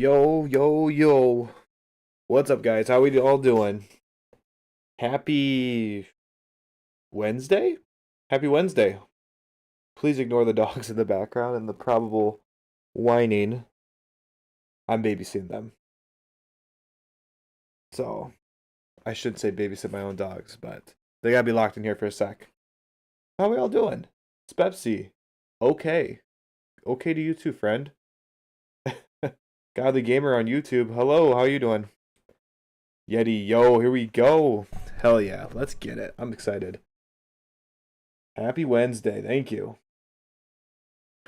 Yo, yo, yo. What's up, guys? How we all doing? Happy Wednesday? Happy Wednesday. Please ignore the dogs in the background and the probable whining. I'm babysitting them. So, I should say babysit my own dogs, but they gotta be locked in here for a sec. How we all doing? It's Pepsi. Okay. Okay to you too, friend. Godly Gamer on YouTube. Hello, how you doing? Yeti, yo, here we go. Hell yeah, let's get it. I'm excited. Happy Wednesday, thank you.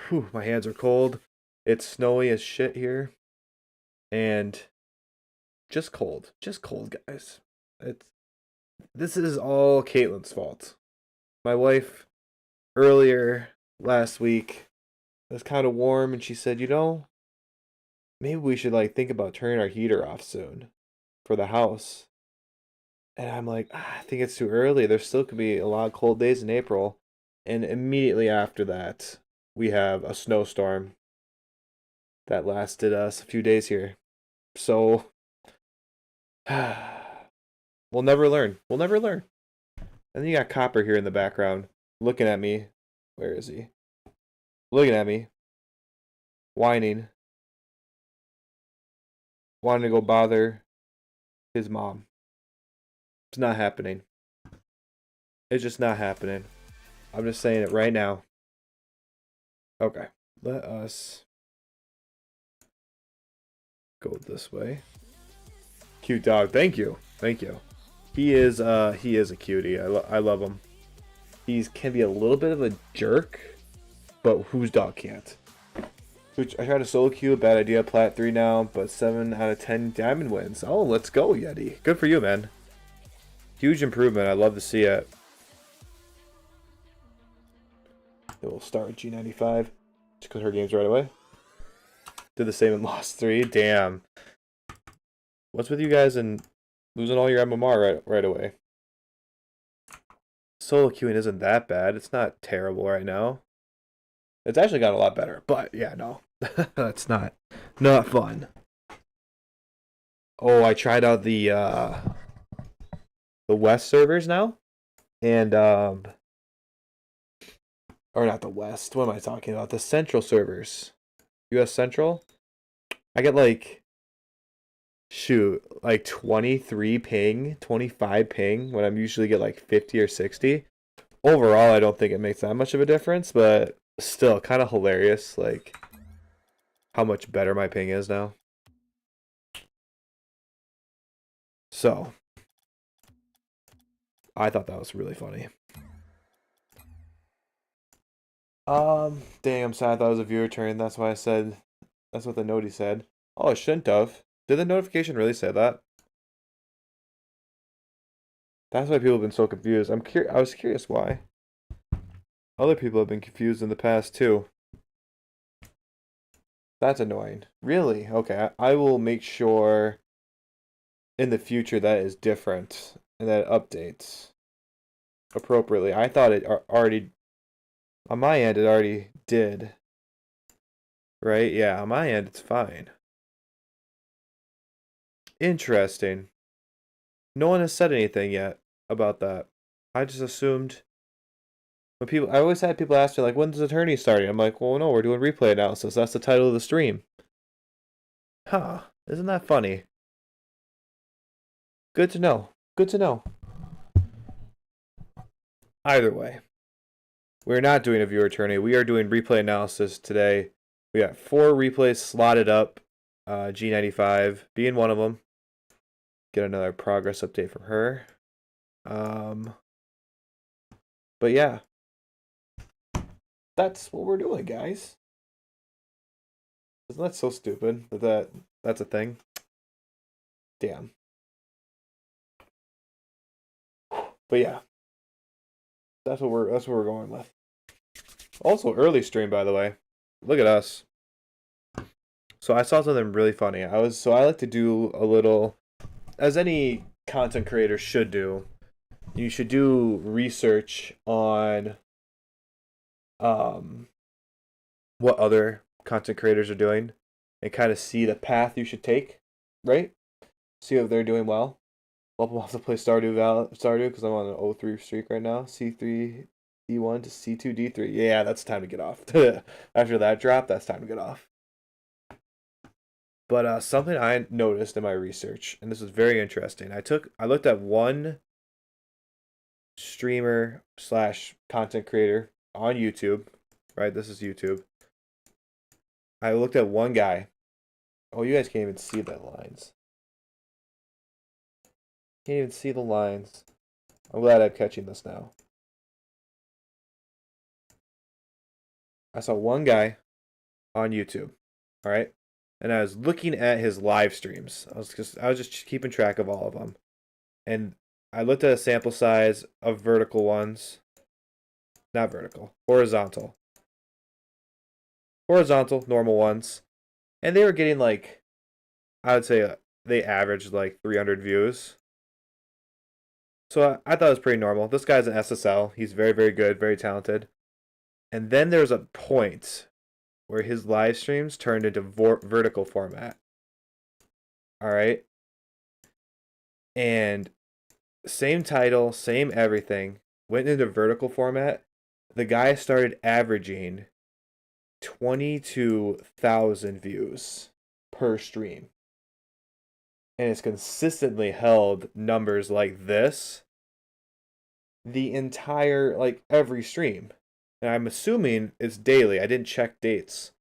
Whew, my hands are cold. It's snowy as shit here. And just cold. Just cold, guys. This is all Caitlin's fault. My wife earlier last week it was kind of warm and she said, maybe we should think about turning our heater off soon for the house. And I'm like, I think it's too early. There still could be a lot of cold days in April. And immediately after that, we have a snowstorm that lasted us a few days here. So, we'll never learn. We'll never learn. And then you got Copper here in the background looking at me. Where is he? Looking at me. Whining. Wanting to go bother his mom. It's not happening. It's just not happening. I'm just saying it right now. Okay. Let us go this way. Cute dog. Thank you. Thank you. He is a cutie. I love him. He can be a little bit of a jerk, but whose dog can't? I tried to solo queue, bad idea. Plat 3 now, but 7 out of 10 diamond wins. Oh, let's go, Yeti. Good for you, man. Huge improvement. I love to see it. We'll start with G95. Just because her game's right away. Did the same in Lost 3. Damn. What's with you guys and losing all your MMR right away? Solo queuing isn't that bad. It's not terrible right now. It's actually got a lot better. But yeah, no. That's not fun. Oh, I tried out the West servers now. And or not the West. What am I talking about? The Central servers. US Central. I get 23 ping, 25 ping when I'm usually get 50 or 60. Overall, I don't think it makes that much of a difference, but still kind of hilarious how much better my ping is now. So, I thought that was really funny. Dang, I'm sad that was a viewer turn. That's why I said, that's what the noti said. Oh, it shouldn't have. Did the notification really say that? That's why people have been so confused. I was curious why. Other people have been confused in the past too. That's annoying. Really? Okay, I will make sure in the future that is different and that it updates appropriately. I thought it already, on my end, it already did. Right? Yeah, on my end, it's fine. Interesting. No one has said anything yet about that. I just assumed I always had people ask me when's the tourney starting? I'm like, well, no, we're doing replay analysis. That's the title of the stream. Huh? Isn't that funny? Good to know. Good to know. Either way, we're not doing a viewer tourney. We are doing replay analysis today. We got 4 replays slotted up. G95 being one of them. Get another progress update from her. But yeah, that's what we're doing, guys. Isn't that so stupid that's a thing? Damn. But yeah, that's what we're going with. Also, early stream, by the way. Look at us. So I saw something really funny. I like to do a little, as any content creator should do. You should do research on what other content creators are doing. and kind of see the path you should take, right? See if they're doing well. I'll have to play Stardew because I'm on an 0-3 streak right now. C3 D1 to C2 D3. Yeah, that's time to get off. After that drop, that's time to get off. But something I noticed in my research, and this is very interesting. I looked at one streamer slash content creator on YouTube, right? This is YouTube. I looked at one guy. Oh, you guys can't even see the lines. Can't even see the lines. I'm glad I'm catching this now. I saw one guy on YouTube, all right? And I was looking at his live streams. I was just keeping track of all of them. And I looked at a sample size of vertical ones. Not vertical, horizontal. Horizontal, normal ones. And they were getting like, I would say they averaged like 300 views. So I thought it was pretty normal. This guy's an SSL. He's very, very good, very talented. And then there's a point where his live streams turned into vertical format. All right. And same title, same everything, went into vertical format. The guy started averaging 22,000 views per stream. And it's consistently held numbers like this the entire, like every stream. And I'm assuming it's daily. I didn't check dates.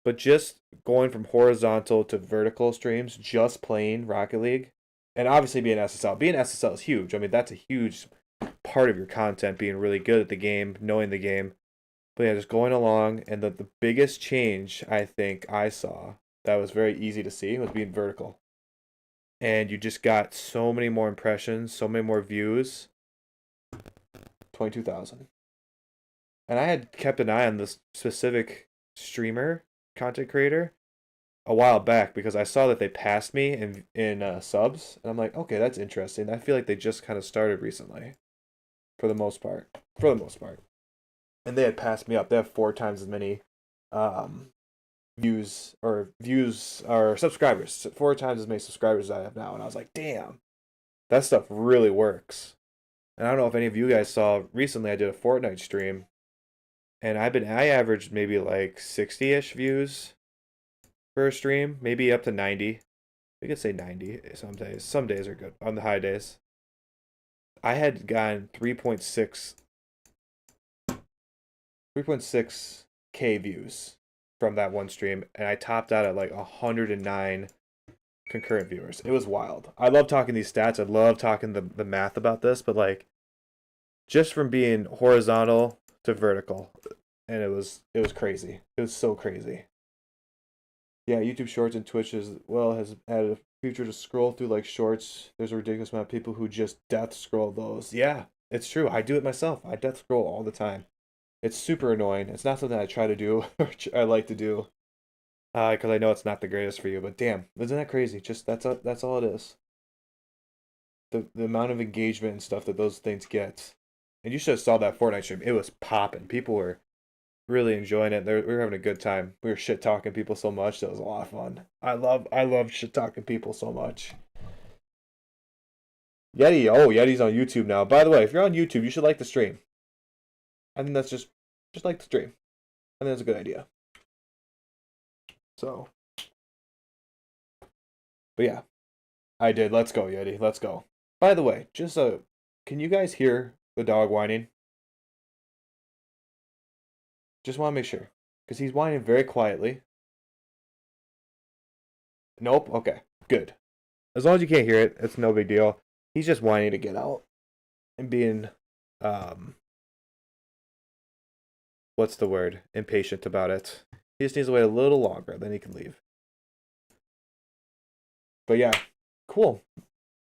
But just going from horizontal to vertical streams, just playing Rocket League, and obviously being SSL. Being SSL is huge. I mean, that's a huge part of your content, being really good at the game, knowing the game. But yeah, just going along, and the biggest change I think I saw that was very easy to see was being vertical. And you just got so many more impressions, so many more views. 22,000. And I had kept an eye on this specific streamer, content creator, a while back because I saw that they passed me in subs, and I'm like, okay, that's interesting. I feel like they just kind of started recently, for the most part. And they had passed me up. They have 4 times as many views or subscribers, 4 times as many subscribers as I have now. And I was like, damn, that stuff really works. And I don't know if any of you guys saw recently, I did a Fortnite stream, and I averaged maybe like 60-ish views per stream, maybe up to 90. We could say 90 some days. Some days are good on the high days. I had gotten 3.6K views from that one stream, and I topped out at like 109 concurrent viewers. It was wild. I love talking these stats. I love talking the math about this, but like just from being horizontal to vertical, and it was crazy. It was so crazy. Yeah, YouTube Shorts and Twitch as well has added a feature to scroll through like shorts. There's a ridiculous amount of people who just death scroll those. Yeah, it's true. I do it myself. I death scroll all the time. It's super annoying. It's not something I try to do or I like to do. Because I know it's not the greatest for you. But damn, isn't that crazy? Just that's all it is. The amount of engagement and stuff that those things get. And you should have saw that Fortnite stream. It was popping. People were really enjoying it. We were having a good time. We were shit talking people so much. That was a lot of fun. I love shit talking people so much. Yeti, oh, Yeti's on YouTube now. By the way, if you're on YouTube, you should like the stream. I think that's just like the stream. I think that's a good idea. So, but yeah, I did. Let's go, Yeti. Let's go. By the way, just can you guys hear the dog whining? Just want to make sure, because he's whining very quietly. Nope. Okay. Good. As long as you can't hear it, it's no big deal. He's just whining to get out and being, what's the word? Impatient about it. He just needs to wait a little longer, then he can leave. But yeah, cool.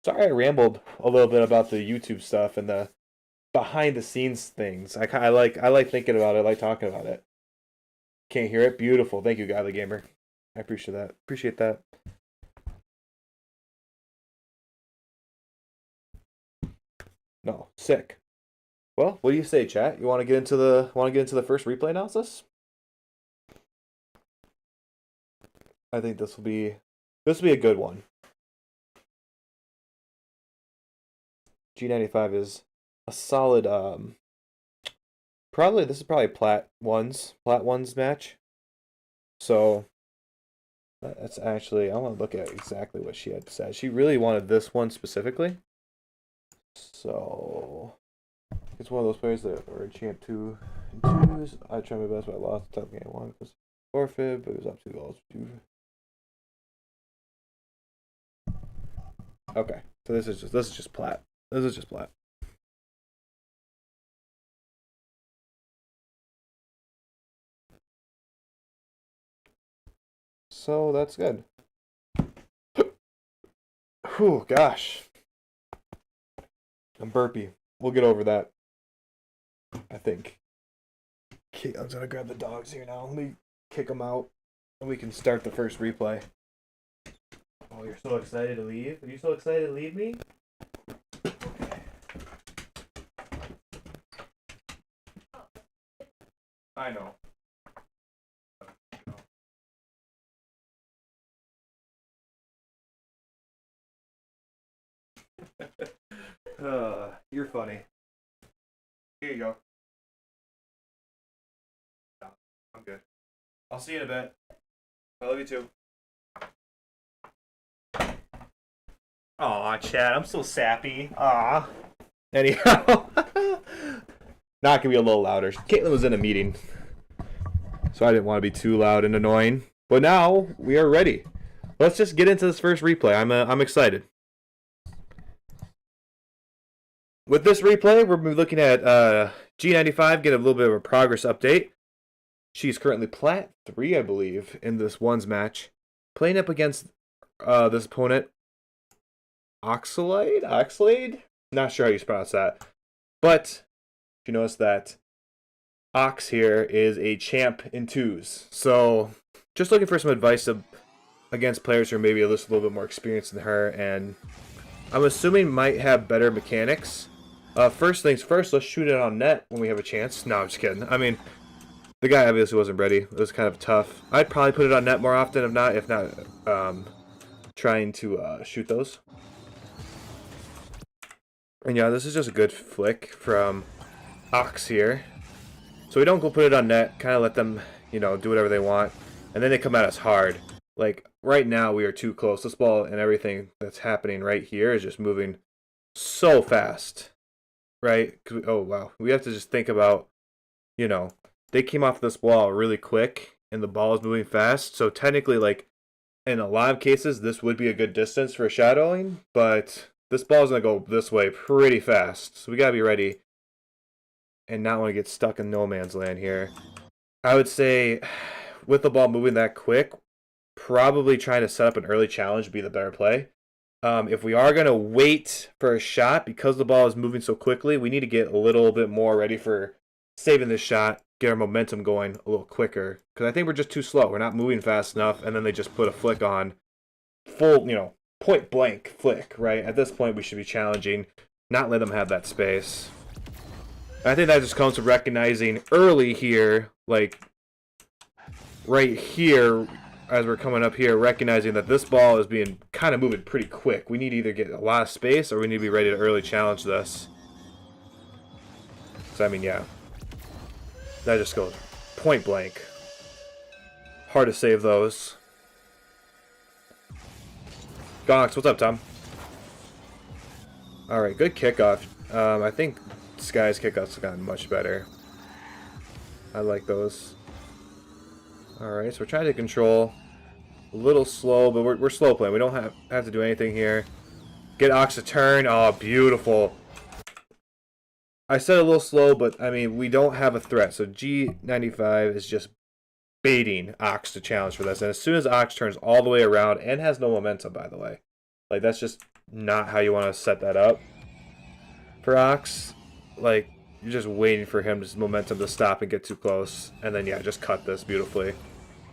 Sorry I rambled a little bit about the YouTube stuff and the behind the scenes things. I like thinking about it. I like talking about it. Can't hear it? Beautiful. Thank you, Godly Gamer. I appreciate that. Appreciate that. No, sick. Well, what do you say, chat? You want to get into the first replay analysis? I think this will be a good one. G95 is a solid probably this is probably Plat one's match. So that's actually I want to look at exactly what she had said. She really wanted this one specifically. So it's one of those players that were champ 2 and 2s. I tried my best, but I lost the top game 1 because forfeit, but it was up 2 goals. Okay, so this is just Plat. This is just Plat. So that's good. Whew, gosh. I'm burpy. We'll get over that. I think. Okay, I'm gonna grab the dogs here now. Let me kick them out, and we can start the first replay. Oh, you're so excited to leave? Are you so excited to leave me? Okay. I know. You're funny. Here you go. No, I'm good. I'll see you in a bit. I love you too. Aw, Chad, I'm so sappy. Aw. Anyhow. Not gonna be a little louder. Caitlin was in a meeting, so I didn't want to be too loud and annoying. But now we are ready. Let's just get into this first replay. I'm excited. With this replay, we're looking at G95, get a little bit of a progress update. She's currently Plat 3, I believe, in this one's match. Playing up against this opponent, Oxlade? Not sure how you pronounce that. But you notice that Ox here is a champ in 2s. So just looking for some advice against players who are maybe a little bit more experienced than her, and I'm assuming might have better mechanics. First things first, let's shoot it on net when we have a chance. No, I'm just kidding. I mean, the guy obviously wasn't ready. It was kind of tough. I'd probably put it on net more often, if not trying to shoot those. And yeah, this is just a good flick from Ox here. So we don't go put it on net, kind of let them, do whatever they want. And then they come at us hard. Like, right now we are too close. This ball and everything that's happening right here is just moving so fast. Right? Oh, wow. We have to just think about, they came off this wall really quick, and the ball is moving fast. So technically, like, in a lot of cases, this would be a good distance for shadowing, but this ball is going to go this way pretty fast. So we got to be ready and not want to get stuck in no man's land here. I would say, with the ball moving that quick, probably trying to set up an early challenge would be the better play. If we are going to wait for a shot, because the ball is moving so quickly, we need to get a little bit more ready for saving this shot, get our momentum going a little quicker. Because I think we're just too slow. We're not moving fast enough, and then they just put a flick on. Full, point blank flick, right? At this point, we should be challenging, not let them have that space. I think that just comes to recognizing early here, like right here, as we're coming up here, recognizing that this ball is being kind of moving pretty quick. We need to either get a lot of space or we need to be ready to early challenge this. So, I mean, yeah. That just goes point blank. Hard to save those. Gonks, what's up, Tom? Alright, good kickoff. I think Sky's kickoffs have gotten much better. I like those. Alright, so we're trying to control. A little slow, but we're slow playing. We don't have to do anything here. Get Ox to turn. Oh, beautiful. I said a little slow, but I mean, we don't have a threat. So G95 is just baiting Ox to challenge for this. And as soon as Ox turns all the way around, and has no momentum, by the way. Like, that's just not how you want to set that up for Ox. Like, you're just waiting for him, just momentum to stop and get too close. And then, yeah, just cut this beautifully.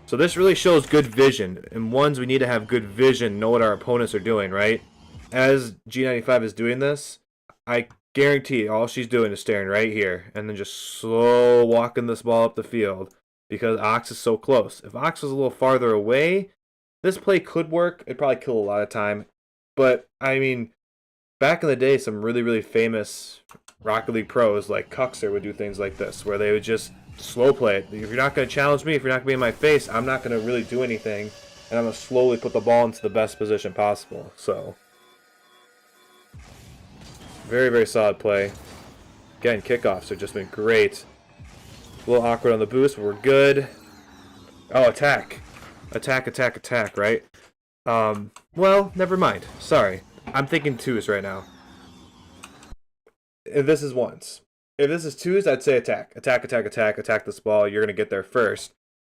So this really shows good vision. In ones, we need to have good vision, know what our opponents are doing, right? As G95 is doing this, I guarantee all she's doing is staring right here and then just slow walking this ball up the field because Ox is so close. If Ox was a little farther away, This play could work. It'd probably kill a lot of time. But, I mean, back in the day, some really, really famous Rocket League pros like Cuxer would do things like this, where they would just slow play it. If you're not going to challenge me, if you're not going to be in my face, I'm not going to really do anything, and I'm going to slowly put the ball into the best position possible. So, very, very solid play. Again, kickoffs have just been great. A little awkward on the boost, but we're good. Oh, attack. Attack, attack, attack, right? Well, never mind. Sorry. I'm thinking twos right now. If this is ones. If this is twos, I'd say attack. Attack, attack, attack, attack this ball. You're going to get there first.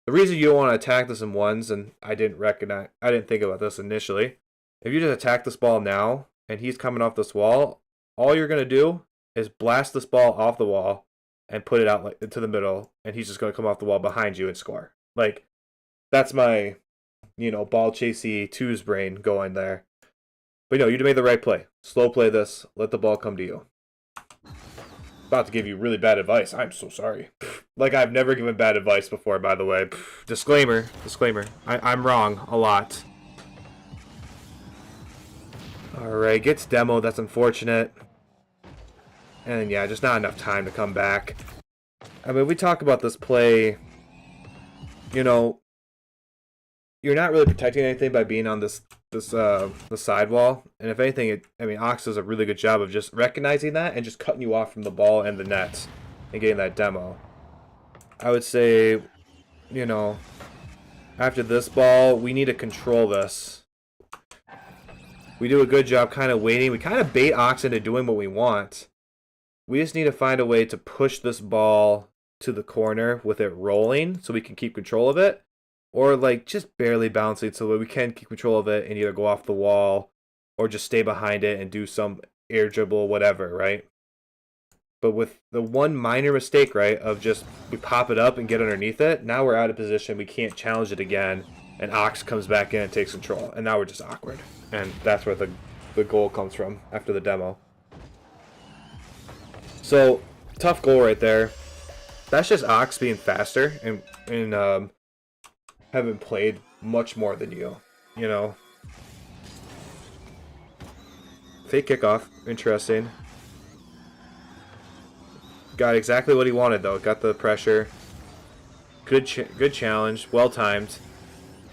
The reason you don't want to attack this in ones, and I didn't think about this initially. If you just attack this ball now, and he's coming off this wall, all you're going to do is blast this ball off the wall and put it out like into the middle, and he's just going to come off the wall behind you and score. Like, that's my, ball chasey twos brain going there. But you made the right play. Slow play this. Let the ball come to you. About to give you really bad advice. I'm so sorry. Like, I've never given bad advice before, by the way. Disclaimer. I'm wrong a lot. Alright, gets demo. That's unfortunate. And yeah, just not enough time to come back. I mean, we talk about this play, you're not really protecting anything by being on the sidewall. And if anything, Ox does a really good job of just recognizing that and just cutting you off from the ball and the net and getting that demo. I would say, after this ball, we need to control this. We do a good job kind of waiting. We kind of bait Ox into doing what we want. We just need to find a way to push this ball to the corner with it rolling so we can keep control of it. Or like just barely bouncing so that we can keep control of it and either go off the wall or just stay behind it and do some air dribble, whatever, right? But with the one minor mistake, right, of just we pop it up and get underneath it, now we're out of position, we can't challenge it again, and Ox comes back in and takes control. And now we're just awkward. And that's where the goal comes from after the demo. So, tough goal right there. That's just Ox being faster and having played much more than you. Fake kickoff. Interesting. Got exactly what he wanted, though. Got the pressure. Good challenge. Well timed.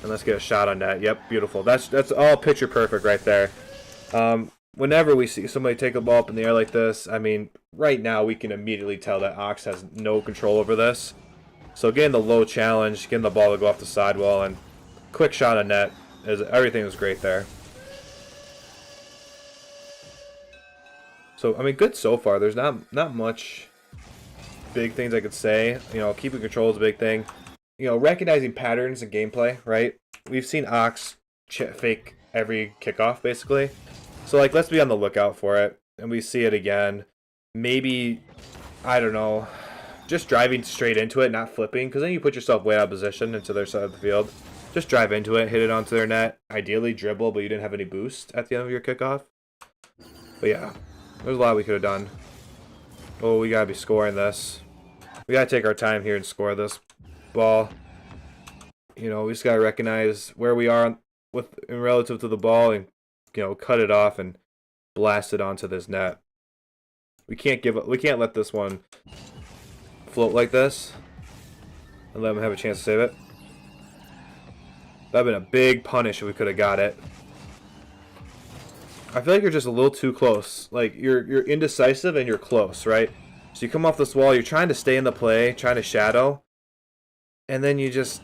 And let's get a shot on that. Yep, beautiful. That's all picture perfect right there. Whenever we see somebody take a ball up in the air like this, right now we can immediately tell that Ox has no control over this. So getting the low challenge, getting the ball to go off the sidewall, and quick shot on net, everything was great there. So, good so far. There's not much big things I could say. Keeping control is a big thing. Recognizing patterns in gameplay, right? We've seen Ox fake every kickoff, basically. So, let's be on the lookout for it. And we see it again. Maybe, I don't know, just driving straight into it, not flipping. Because then you put yourself way out of position into their side of the field. Just drive into it, hit it onto their net. Ideally, dribble, but you didn't have any boost at the end of your kickoff. But yeah, there's a lot we could have done. Oh, we got to be scoring this. We got to take our time here and score this ball. We just got to recognize where we are in relative to the ball and cut it off and blast it onto this net. We can't let this one float like this and let them have a chance to save it. That'd been a big punish if we could have got it. I feel like you're just a little too close. Like you're indecisive and you're close, right? So you come off this wall, you're trying to stay in the play, trying to shadow, and then you just,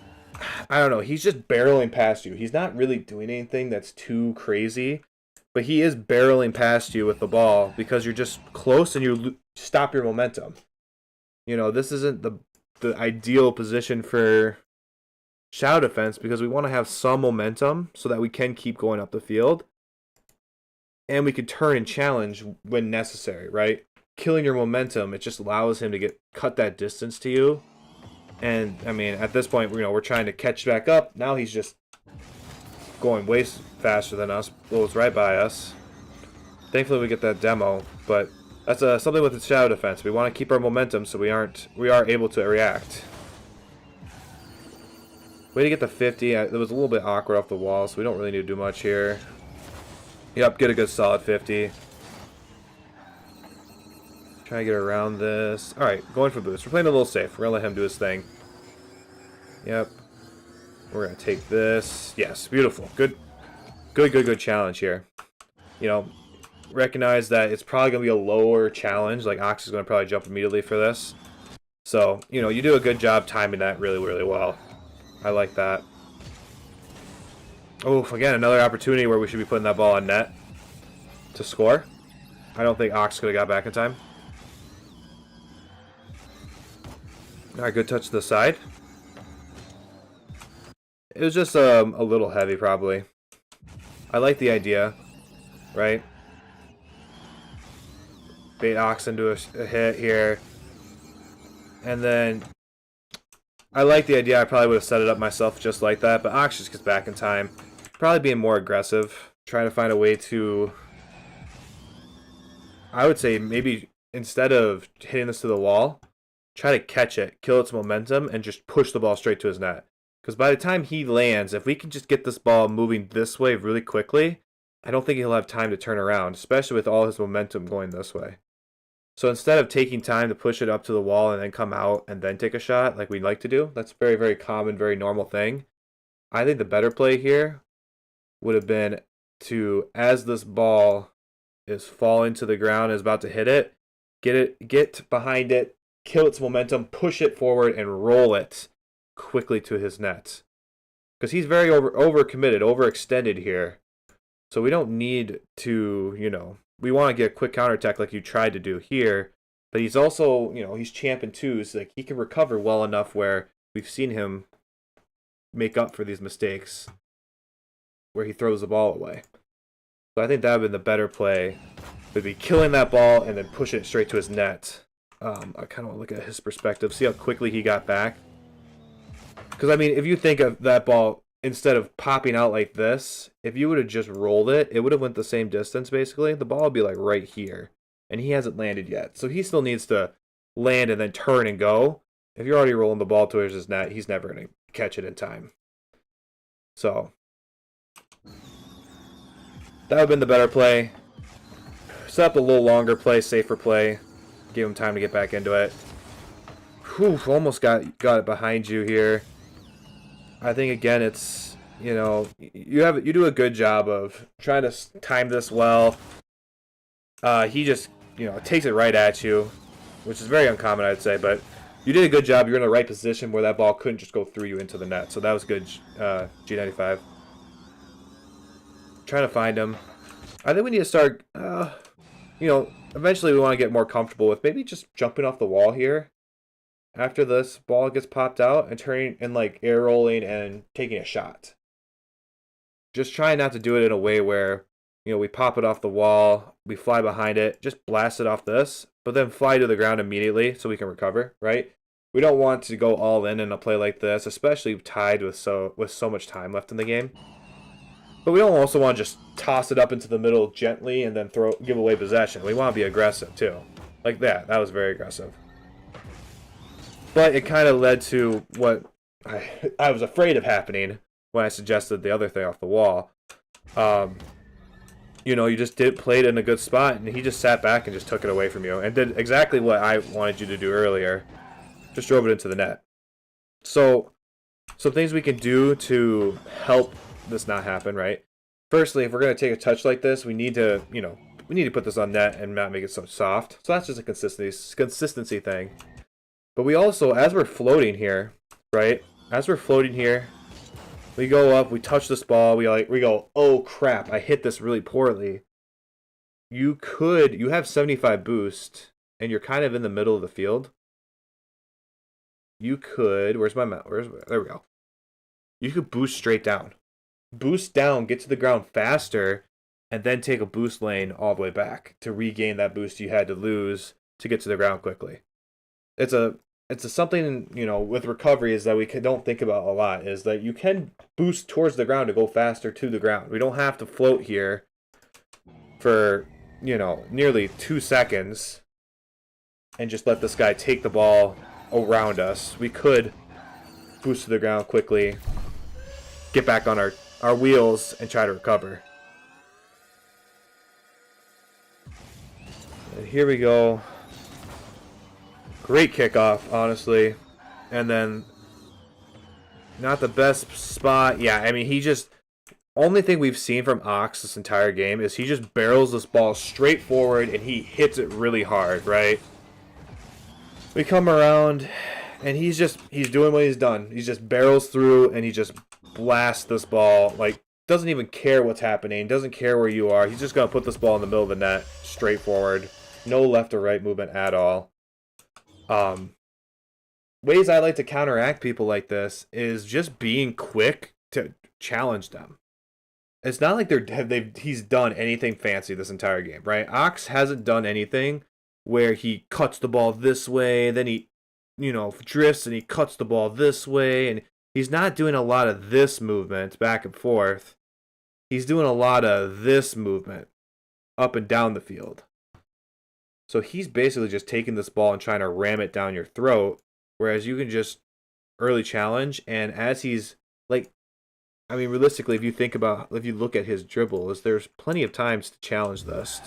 I don't know, he's just barreling past you. He's not really doing anything that's too crazy, but he is barreling past you with the ball because you're just close and you stop your momentum. This isn't the ideal position for shadow defense because we want to have some momentum so that we can keep going up the field. And we could turn and challenge when necessary, right? Killing your momentum, it just allows him to cut that distance to you. And, at this point, we're trying to catch back up. Now he's just going way faster than us, blows right by us. Thankfully, we get that demo, but that's something with the shadow defense. We want to keep our momentum so we are able to react. Way to get the 50. It was a little bit awkward off the wall, so we don't really need to do much here. Yep, get a good solid 50. Try to get around this. Alright, going for boost. We're playing a little safe. We're going to let him do his thing. Yep. We're going to take this. Yes, beautiful. Good challenge here. You know, recognize that it's probably going to be a lower challenge. Like, Ox is going to probably jump immediately for this. So, you know, you do a good job timing that really, really well. I like that. Oh, again, another opportunity where we should be putting that ball on net to score. I don't think Ox could have got back in time. Alright, good touch to the side. It was just a little heavy, probably. I like the idea, right? Bait Ox into a hit here. And then I like the idea. I probably would have set it up myself just like that, but Ox just gets back in time. Probably being more aggressive, trying to find a way to, I would say maybe instead of hitting this to the wall, try to catch it, kill its momentum, and just push the ball straight to his net. Because by the time he lands, if we can just get this ball moving this way really quickly, I don't think he'll have time to turn around, especially with all his momentum going this way. So instead of taking time to push it up to the wall and then come out and then take a shot like we'd like to do, that's a very, very common, very normal thing. I think the better play here would have been to, as this ball is falling to the ground, is about to hit it, get behind it, kill its momentum, push it forward, and roll it quickly to his net. Because he's very overcommitted, overextended here. So we don't need to, you know, we want to get a quick counterattack like you tried to do here. But he's also, you know, he's champ in twos. Like, he can recover well enough where we've seen him make up for these mistakes where he throws the ball away. So I think that would have been the better play. Would be killing that ball and then pushing it straight to his net. I kind of want to look at his perspective, see how quickly he got back. Because, I mean, if you think of that ball, instead of popping out like this, if you would have just rolled it, it would have went the same distance, basically. The ball would be, like, right here. And he hasn't landed yet. So he still needs to land and then turn and go. If you're already rolling the ball towards his net, he's never going to catch it in time. So that would have been the better play. Set up a little longer play, safer play. Give him time to get back into it. Whew, almost got it behind you here. I think, again, it's, you know, you do a good job of trying to time this well. He just, you know, takes it right at you, which is very uncommon, I'd say, but you did a good job. You're in the right position where that ball couldn't just go through you into the net, so that was good, G95. Trying to find him. I think we need to start, you know, eventually we want to get more comfortable with maybe just jumping off the wall here after this ball gets popped out and turning and like air rolling and taking a shot. Just trying not to do it in a way where, you know, we pop it off the wall, we fly behind it, just blast it off this, but then fly to the ground immediately so we can recover, right? We don't want to go all in a play like this, especially tied with so much time left in the game. But we don't also want to just toss it up into the middle gently and then give away possession. We want to be aggressive too. Like that. That was very aggressive. But it kind of led to what I was afraid of happening when I suggested the other thing off the wall. You know, you just played in a good spot, and he just sat back and just took it away from you and did exactly what I wanted you to do earlier. Just drove it into the net. So, some things we can do to help this not happen, right? Firstly, if we're going to take a touch like this, we need to, you know, put this on net and not make it so soft. So that's just a consistency thing. But we also, as we're floating here, right? As we're floating here, we go up, we touch this ball, we go, oh crap, I hit this really poorly. You have 75 boost, and you're kind of in the middle of the field. You could, there we go. You could boost straight down. Boost down, get to the ground faster, and then take a boost lane all the way back to regain that boost you had to lose to get to the ground quickly. It's something, you know, with recovery is that we don't think about a lot, is that you can boost towards the ground to go faster to the ground. We don't have to float here for, you know, nearly 2 seconds and just let this guy take the ball around us. We could boost to the ground quickly, get back on our wheels and try to recover. And here we go. Great kickoff, honestly. And then not the best spot. Yeah, I mean, he just... Only thing we've seen from Ox this entire game is he just barrels this ball straight forward and he hits it really hard, right? We come around and he's doing what he's done. He just barrels through and he just blasts this ball. Like, doesn't even care what's happening, doesn't care where you are. He's just going to put this ball in the middle of the net, straight forward. No left or right movement at all. Ways I like to counteract people like this is just being quick to challenge them. It's not like he's done anything fancy this entire game, right? Ox hasn't done anything where he cuts the ball this way, then he, drifts and he cuts the ball this way, and he's not doing a lot of this movement back and forth. He's doing a lot of this movement up and down the field. So he's basically just taking this ball and trying to ram it down your throat, whereas you can just early challenge, and as he's like, I mean, realistically, if you look at his dribbles, there's plenty of times to challenge this.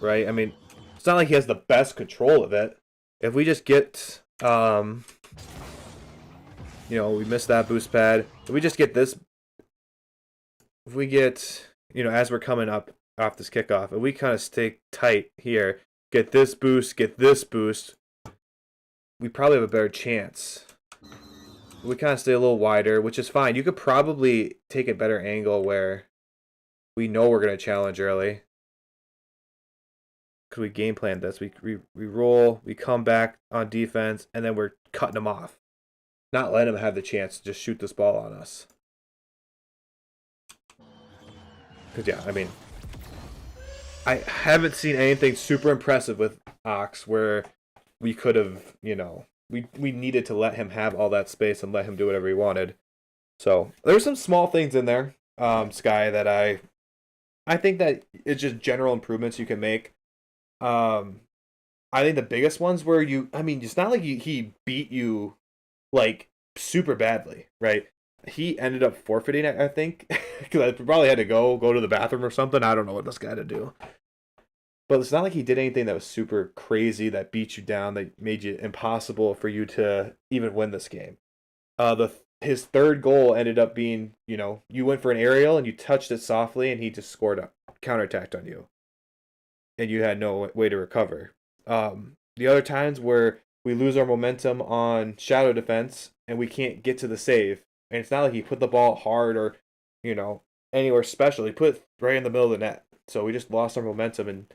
Right? I mean, it's not like he has the best control of it. If we just get, we missed that boost pad. If we just get this, if we get, as we're coming up off this kickoff, if we kind of stay tight here, get this boost, we probably have a better chance. We kind of stay a little wider, which is fine. You could probably take a better angle where we know we're going to challenge early. Because we game plan this. We roll, we come back on defense, and then we're cutting them off. Not letting them have the chance to just shoot this ball on us. Because, yeah, I mean, I haven't seen anything super impressive with Ox where we could have, we needed to let him have all that space and let him do whatever he wanted. So there's some small things in there, Sky, that I think that it's just general improvements you can make. I think the biggest ones were it's not like he beat you like super badly, right? He ended up forfeiting, I think, because I probably had to go to the bathroom or something. I don't know what this guy had to do. But it's not like he did anything that was super crazy, that beat you down, that made it impossible for you to even win this game. His third goal ended up being, you went for an aerial and you touched it softly and he just scored a counterattacked on you. And you had no way to recover. The other times where we lose our momentum on shadow defense and we can't get to the save. And it's not like he put the ball hard or, anywhere special. He put it right in the middle of the net. So we just lost our momentum and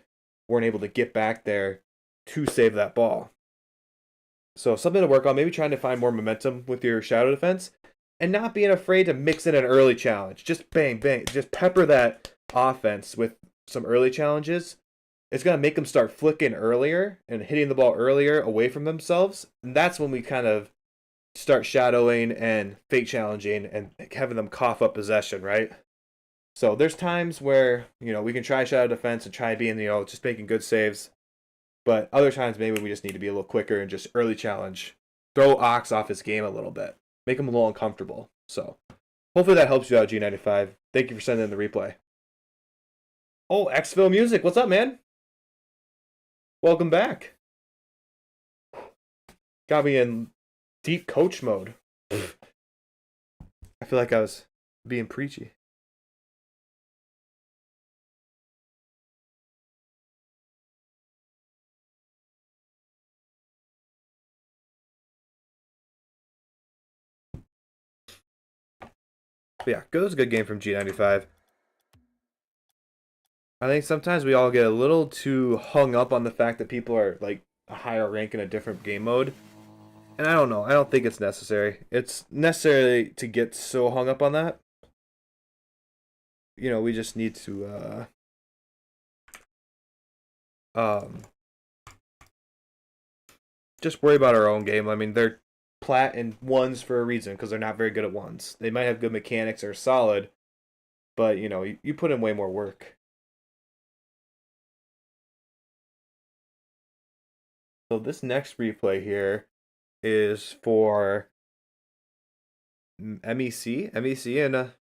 weren't able to get back there to save that ball. So something to work on, maybe trying to find more momentum with your shadow defense and not being afraid to mix in an early challenge. Just bang, bang. Just pepper that offense with some early challenges. It's going to make them start flicking earlier and hitting the ball earlier away from themselves. And that's when we kind of start shadowing and fake challenging and having them cough up possession, right? So there's times where, we can try shadow defense and try being, just making good saves. But other times maybe we just need to be a little quicker and just early challenge. Throw Ox off his game a little bit. Make him a little uncomfortable. So hopefully that helps you out, G95. Thank you for sending in the replay. Oh, Xville Music. What's up, man? Welcome back. Got me in deep coach mode. I feel like I was being preachy. But yeah, it was a good game from G95. I think sometimes we all get a little too hung up on the fact that people are like a higher rank in a different game mode. And I don't know. I don't think it's necessary. It's necessary to get so hung up on that. We just need to just worry about our own game. I mean, they're plat and ones for a reason because they're not very good at ones. They might have good mechanics or solid, but you put in way more work. So this next replay here, is for MEC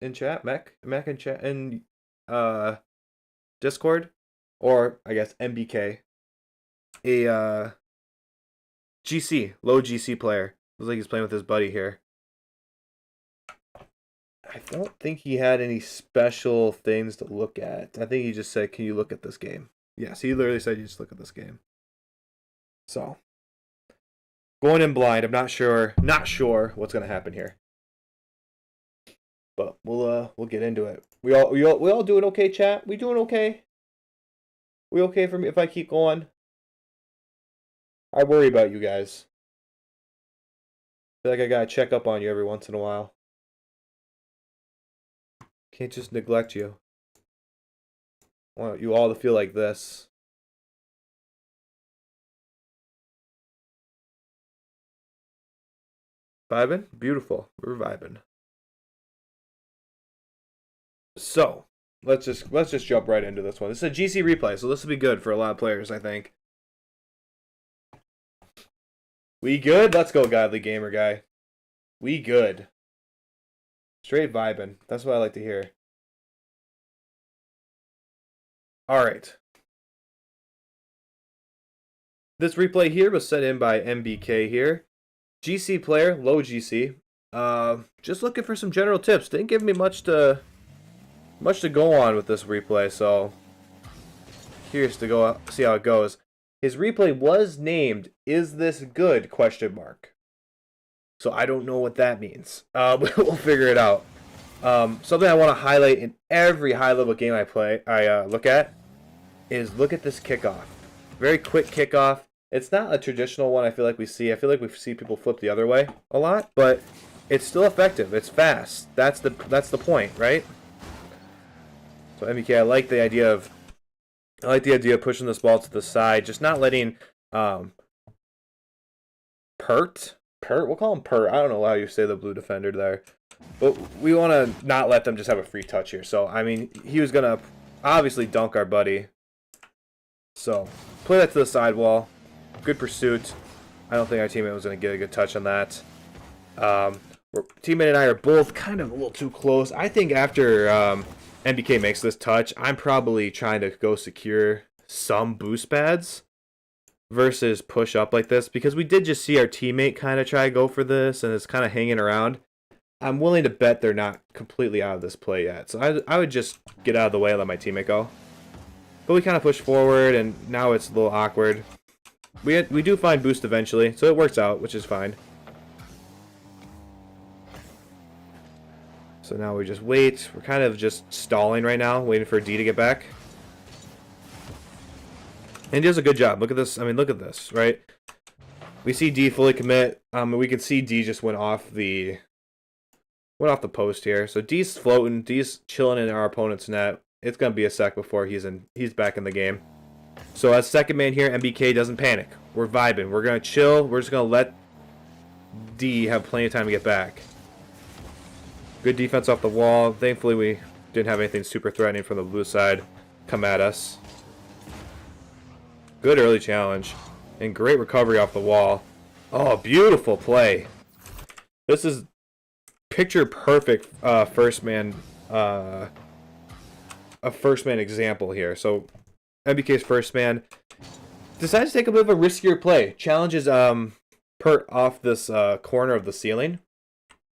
in chat, Mech in chat in Discord, or I guess MBK, a GC, low GC player. Looks like he's playing with his buddy here. I don't think he had any special things to look at. I think he just said, "Can you look at this game?" Yes, he literally said, "You just look at this game." So, going in blind, I'm not sure what's gonna happen here. But we'll get into it. We all doing okay, chat? We doing okay? We okay for me if I keep going? I worry about you guys. I feel like I gotta check up on you every once in a while. Can't just neglect you. I want you all to feel like this. Vibing? Beautiful. We're vibing. So, let's just jump right into this one. This is a GC replay, so this will be good for a lot of players, I think. We good? Let's go, Godly Gamer Guy. We good. Straight vibing. That's what I like to hear. Alright. This replay here was set in by MBK here. GC player, low GC. Just looking for some general tips. Didn't give me much to go on with this replay, so curious to go see how it goes. His replay was named "Is this good?" ? So I don't know what that means. We'll figure it out. Something I want to highlight in every high-level game I look at is look at this kickoff. Very quick kickoff. It's not a traditional one I feel like we see. I feel like we see people flip the other way a lot, but it's still effective. It's fast. That's the point, right? So MBK, I like the idea of pushing this ball to the side, just not letting Pert, we'll call him Pert. I don't know how you say the blue defender there. But we want to not let them just have a free touch here. So, I mean, he was going to obviously dunk our buddy. So, play that to the sidewall. Good pursuit. I don't think our teammate was going to get a good touch on that. Teammate and I are both kind of a little too close. I think after MBK makes this touch, I'm probably trying to go secure some boost pads versus push up like this, because we did just see our teammate kind of try to go for this and it's kind of hanging around. I'm willing to bet they're not completely out of this play yet. So I would just get out of the way and let my teammate go. But we kind of push forward, and now it's a little awkward. We do find boost eventually, so it works out, which is fine. So now we just wait. We're kind of just stalling right now, waiting for D to get back. And he does a good job. Look at this. I mean, look at this, right? We see D fully commit. We can see D just went off the post here. So D's floating. D's chilling in our opponent's net. It's gonna be a sec before he's back in the game. So as second man here, MBK doesn't panic. We're vibing. We're gonna chill. We're just gonna let D have plenty of time to get back. Good defense off the wall. Thankfully, we didn't have anything super threatening from the blue side come at us. Good early challenge. And great recovery off the wall. Oh, beautiful play. This is picture perfect first man example here. So MBK's first man decides to take a bit of a riskier play. Challenges Pert off this corner of the ceiling.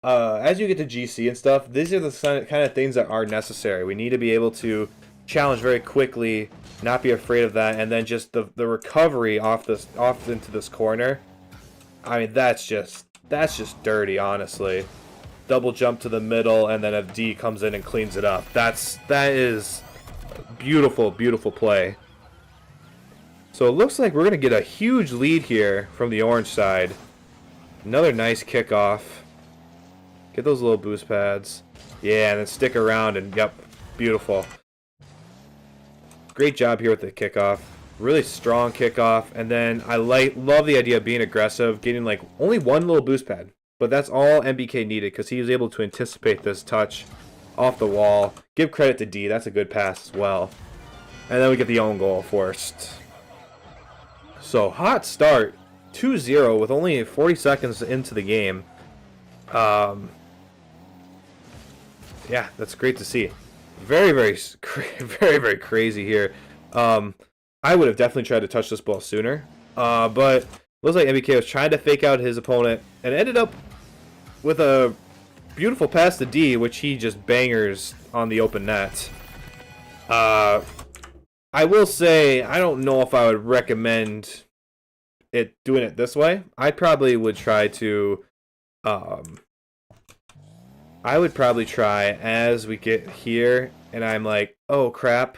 As you get to GC and stuff, these are the kind of things that are necessary. We need to be able to challenge very quickly, not be afraid of that, and then just the recovery off into this corner. I mean, that's just dirty, honestly. Double jump to the middle, and then if D comes in and cleans it up. That is beautiful, beautiful play. So it looks like we're gonna get a huge lead here from the orange side. Another nice kickoff. Get those little boost pads. Yeah, and then stick around, and yep, beautiful. Great job here with the kickoff. Really strong kickoff, and then I love the idea of being aggressive, getting like only one little boost pad. But that's all MBK needed, because he was able to anticipate this touch off the wall. Give credit to D. That's a good pass as well. And then we get the own goal forced. So, hot start 2-0 with only 40 seconds into the game. Yeah, that's great to see. Very, very, very, very crazy here. I would have definitely tried to touch this ball sooner. But looks like MBK was trying to fake out his opponent and ended up with a beautiful pass to D, which he just bangers on the open net. I will say, I don't know if I would recommend doing it this way. I probably would try to, I would probably try as we get here, and I'm like, oh crap.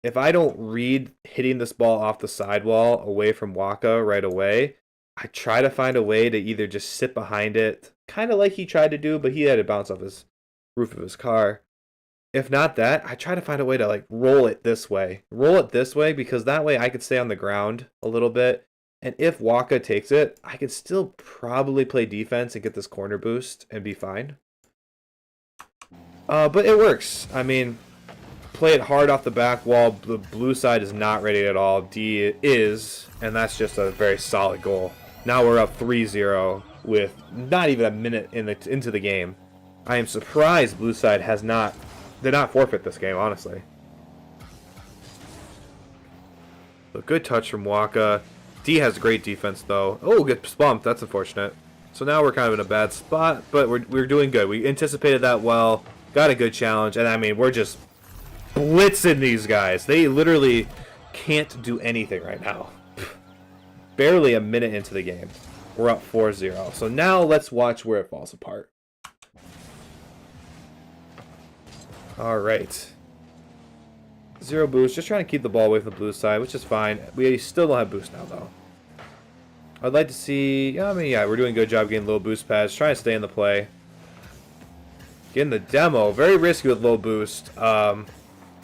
If I don't read hitting this ball off the sidewall away from Waka right away, I try to find a way to either just sit behind it, kind of like he tried to do, but he had to bounce off his roof of his car. If not that, I try to find a way to like roll it this way. Roll it this way because that way I could stay on the ground a little bit. And if Waka takes it, I could still probably play defense and get this corner boost and be fine. But it works. I mean, play it hard off the back wall. The blue side is not ready at all. D is, and that's just a very solid goal. Now we're up 3-0 with not even a minute into the game. I am surprised blue side did not forfeit this game, honestly. So good touch from Waka. D has great defense, though. Oh, gets bumped. That's unfortunate. So now we're kind of in a bad spot, but we're doing good. We anticipated that well. Got a good challenge, and I mean, we're just blitzing these guys. They literally can't do anything right now. Barely a minute into the game. We're up 4-0. So now let's watch where it falls apart. All right. 0 boost. Just trying to keep the ball away from the blue side, which is fine. We still don't have boost now, though. I'd like to see... I mean, yeah, we're doing a good job getting low boost pads. Trying to stay in the play. Getting the demo. Very risky with low boost. But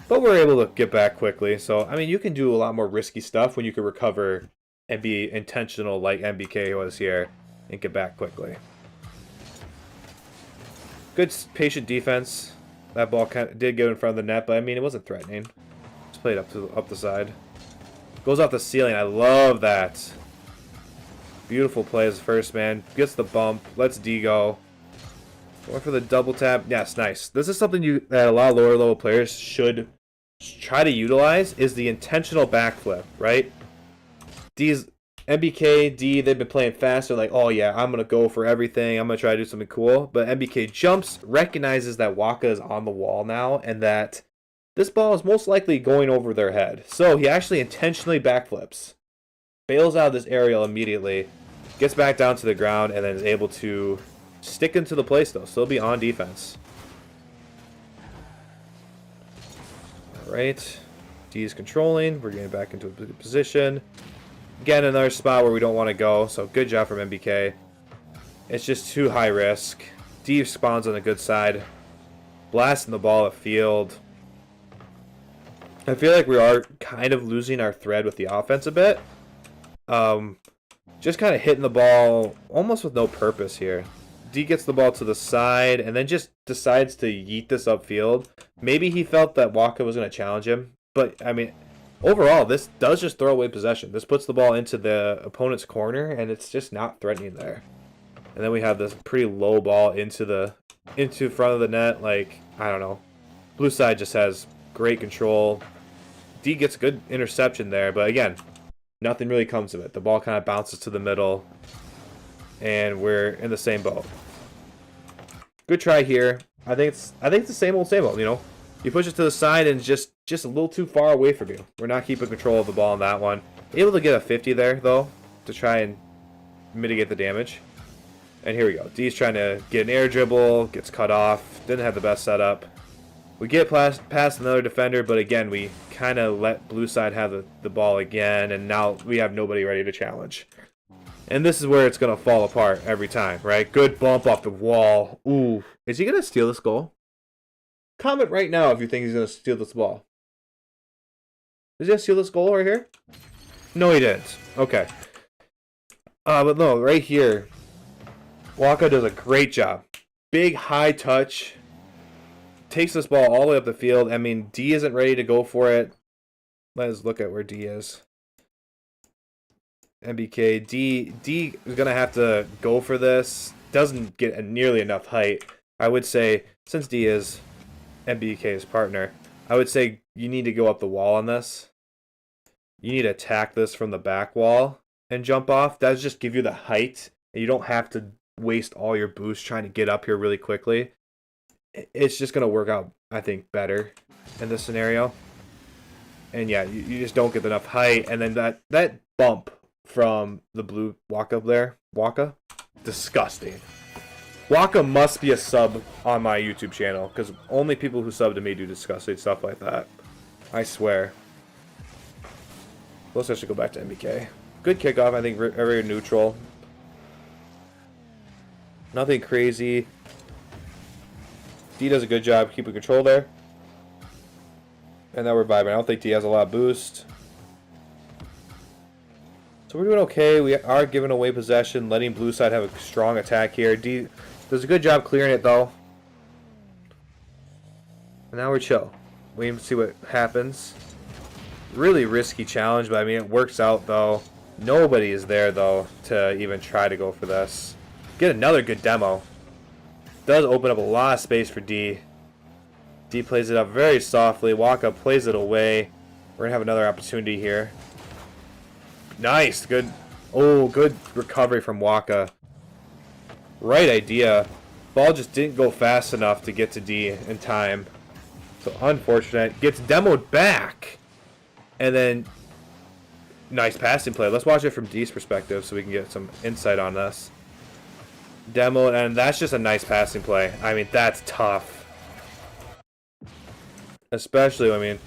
we're able to get back quickly. So, I mean, you can do a lot more risky stuff when you can recover and be intentional like MBK was here and get back quickly. Good patient defense. That ball did go in front of the net, but I mean, it wasn't threatening. Just played up the side. Goes off the ceiling. I love that. Beautiful play as first man. Gets the bump. Lets D go. Going for the double tap. Yes, nice. This is something that a lot of lower level players should try to utilize, is the intentional backflip, right? D's MBK, D, they've been playing faster, like, oh yeah, I'm going to go for everything, I'm going to try to do something cool. But MBK jumps, recognizes that Waka is on the wall now, and that this ball is most likely going over their head. So he actually intentionally backflips, bails out of this aerial immediately, gets back down to the ground, and then is able to stick into the play still be on defense. Alright, D is controlling, we're getting back into a good position. Again, another spot where we don't want to go, so good job from MBK. It's just too high risk. D spawns on the good side. Blasting the ball at field. I feel like we are kind of losing our thread with the offense a bit. Just kind of hitting the ball almost with no purpose here. D gets the ball to the side and then just decides to yeet this upfield. Maybe he felt that Waka was going to challenge him, but I mean... Overall, this does just throw away possession. This puts the ball into the opponent's corner, and it's just not threatening there. And then we have this pretty low ball into front of the net. Like, I don't know. Blue side just has great control. D gets a good interception there, but again, nothing really comes of it. The ball kind of bounces to the middle, and we're in the same boat. Good try here. I think it's the same old, you know. You push it to the side and just a little too far away from you. We're not keeping control of the ball on that one. Able to get a 50 there, though, to try and mitigate the damage. And here we go. D's trying to get an air dribble, gets cut off. Didn't have the best setup. We get past another defender, but again, we kind of let blue side have the ball again, and now we have nobody ready to challenge. And this is where it's going to fall apart every time, right? Good bump off the wall. Ooh. Is he going to steal this goal? Comment right now if you think he's going to steal this ball. Is he going to steal this goal right here? No, he didn't. Okay. But no, right here, Waka does a great job. Big, high touch. Takes this ball all the way up the field. I mean, D isn't ready to go for it. Let's look at where D is. MBK. D is going to have to go for this. Doesn't get nearly enough height. I would say, since D is MBK's partner, I would say you need to go up the wall on this. You need to attack this from the back wall and jump off. That just give you the height. And you don't have to waste all your boost trying to get up here really quickly. It's just going to work out, I think, better in this scenario. And yeah, you just don't get enough height. And then that bump from the blue Waka there, Waka, disgusting. Waka must be a sub on my YouTube channel, because only people who sub to me do disgusting stuff like that. I swear. Let's actually go back to MBK. Good kickoff, I think, very neutral. Nothing crazy. D does a good job keeping control there. And now we're vibing. I don't think D has a lot of boost. So we're doing okay. We are giving away possession, letting blue side have a strong attack here. D does a good job clearing it, though. And now we're chill. Waiting to see what happens. Really risky challenge, but I mean, it works out, though. Nobody is there, though, to even try to go for this. Get another good demo. Does open up a lot of space for D. D plays it up very softly. Waka plays it away. We're going to have another opportunity here. Nice. Good. Oh, good recovery from Waka. Right idea. Ball just didn't go fast enough to get to D in time. So unfortunate. Gets demoed back. And then nice passing play. Let's watch it from D's perspective so we can get some insight on this. Demo, and that's just a nice passing play. I mean, that's tough. Especially, I mean,